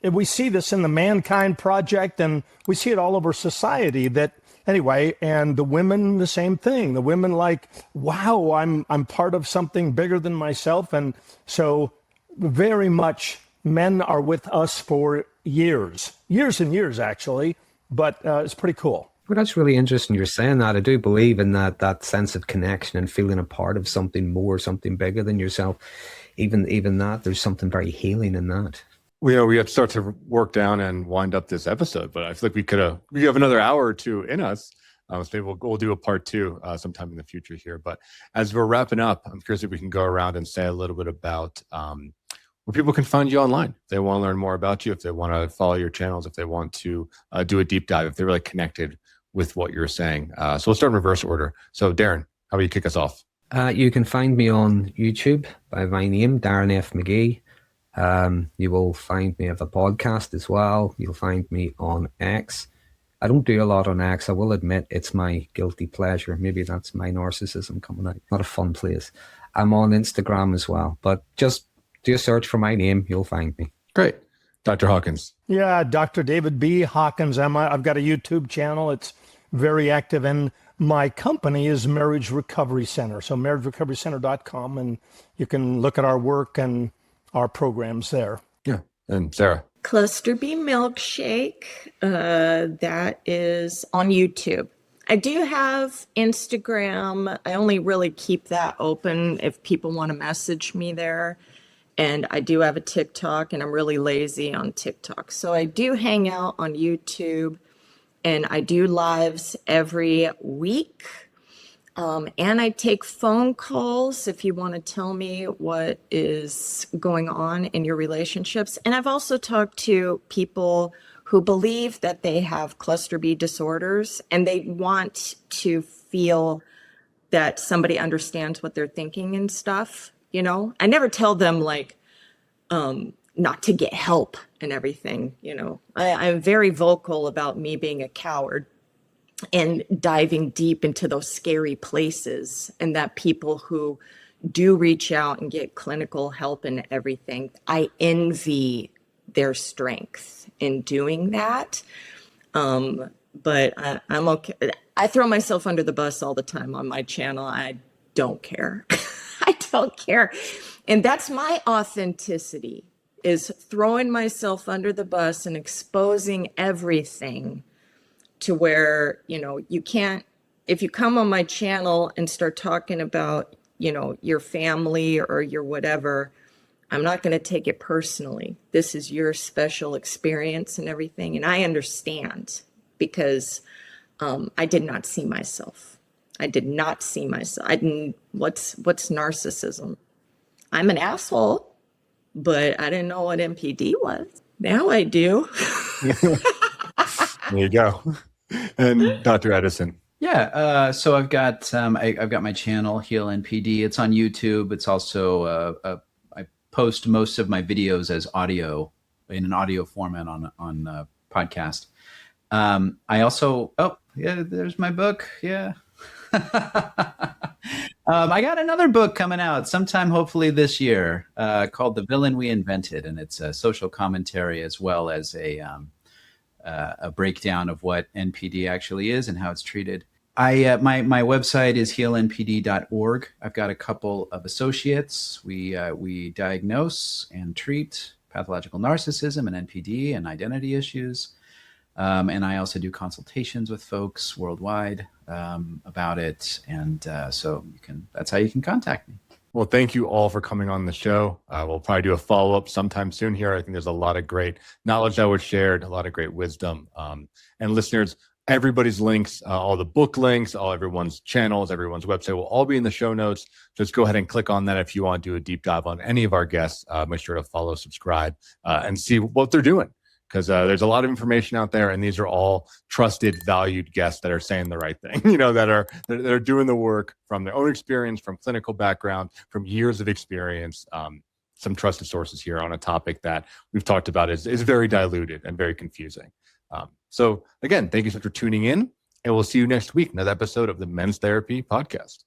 we see this in the Mankind Project, and we see it all over society and the women, the same thing. The women like, wow, I'm part of something bigger than myself. And so very much men are with us for years and years, actually, but it's pretty cool. Well, that's really interesting you're saying that. I do believe in that sense of connection and feeling a part of something more, something bigger than yourself. Even that, there's something very healing in that. Well, we have to start to work down and wind up this episode, but I feel like we have another hour or two in us. So maybe we'll do a part 2 sometime in the future here. But as we're wrapping up, I'm curious if we can go around and say a little bit about where people can find you online. If they want to learn more about you, if they want to follow your channels, if they want to do a deep dive, if they're really connected with what you're saying. So we'll start in reverse order. So Darren, how about you kick us off? You can find me on YouTube by my name, Darren F. Magee. You will find me have a podcast as well. You'll find me on X. I don't do a lot on X. I will admit it's my guilty pleasure. Maybe that's my narcissism coming out. Not a fun place. I'm on Instagram as well, but just do a search for my name. You'll find me. Great. Dr. Hawkins. Yeah, Dr. David B. Hawkins. I've got a YouTube channel. It's very active. And my company is Marriage Recovery Center. So marriagerecoverycenter.com, and you can look at our work and our programs there. Yeah. And Sarah. Cluster B Milkshake, that is on YouTube. I do have Instagram. I only really keep that open if people want to message me there. And I do have a TikTok, and I'm really lazy on TikTok. So I do hang out on YouTube, and I do lives every week. And I take phone calls if you want to tell me what is going on in your relationships. And I've also talked to people who believe that they have cluster B disorders, and they want to feel that somebody understands what they're thinking and stuff. I never tell them not to get help and everything. I'm very vocal about me being a coward and diving deep into those scary places, and that people who do reach out and get clinical help and everything, I envy their strength in doing that. But I'm okay. I throw myself under the bus all the time on my channel. I don't care. I don't care. And that's my authenticity, is throwing myself under the bus and exposing everything to where, you can't if you come on my channel and start talking about, your family or your whatever, I'm not going to take it personally. This is your special experience and everything. And I understand because I did not see myself. I did not see myself. I didn't, what's narcissism? I'm an asshole, but I didn't know what NPD was. Now I do. There you go. And Dr. Ettensohn. Yeah, so I've got my channel Heal NPD. It's on YouTube. It's also I post most of my videos as audio in an audio format on podcast. I also there's my book. Yeah. I got another book coming out sometime, hopefully this year, called The Villain We Invented, and it's a social commentary as well as a breakdown of what NPD actually is and how it's treated. My website is healnpd.org. I've got a couple of associates. We diagnose and treat pathological narcissism and NPD and identity issues. And I also do consultations with folks worldwide about it. And so that's how you can contact me. Well, thank you all for coming on the show. We'll probably do a follow-up sometime soon here. I think there's a lot of great knowledge that was shared, a lot of great wisdom. And listeners, everybody's links, all the book links, everyone's channels, everyone's website will all be in the show notes. Just go ahead and click on that if you want to do a deep dive on any of our guests. Make sure to follow, subscribe, and see what they're doing. Because there's a lot of information out there, and these are all trusted, valued guests that are saying the right thing, that are doing the work from their own experience, from clinical background, from years of experience, some trusted sources here on a topic that we've talked about is very diluted and very confusing. So again, thank you so much for tuning in, and we'll see you next week, another episode of the Men's Therapy Podcast.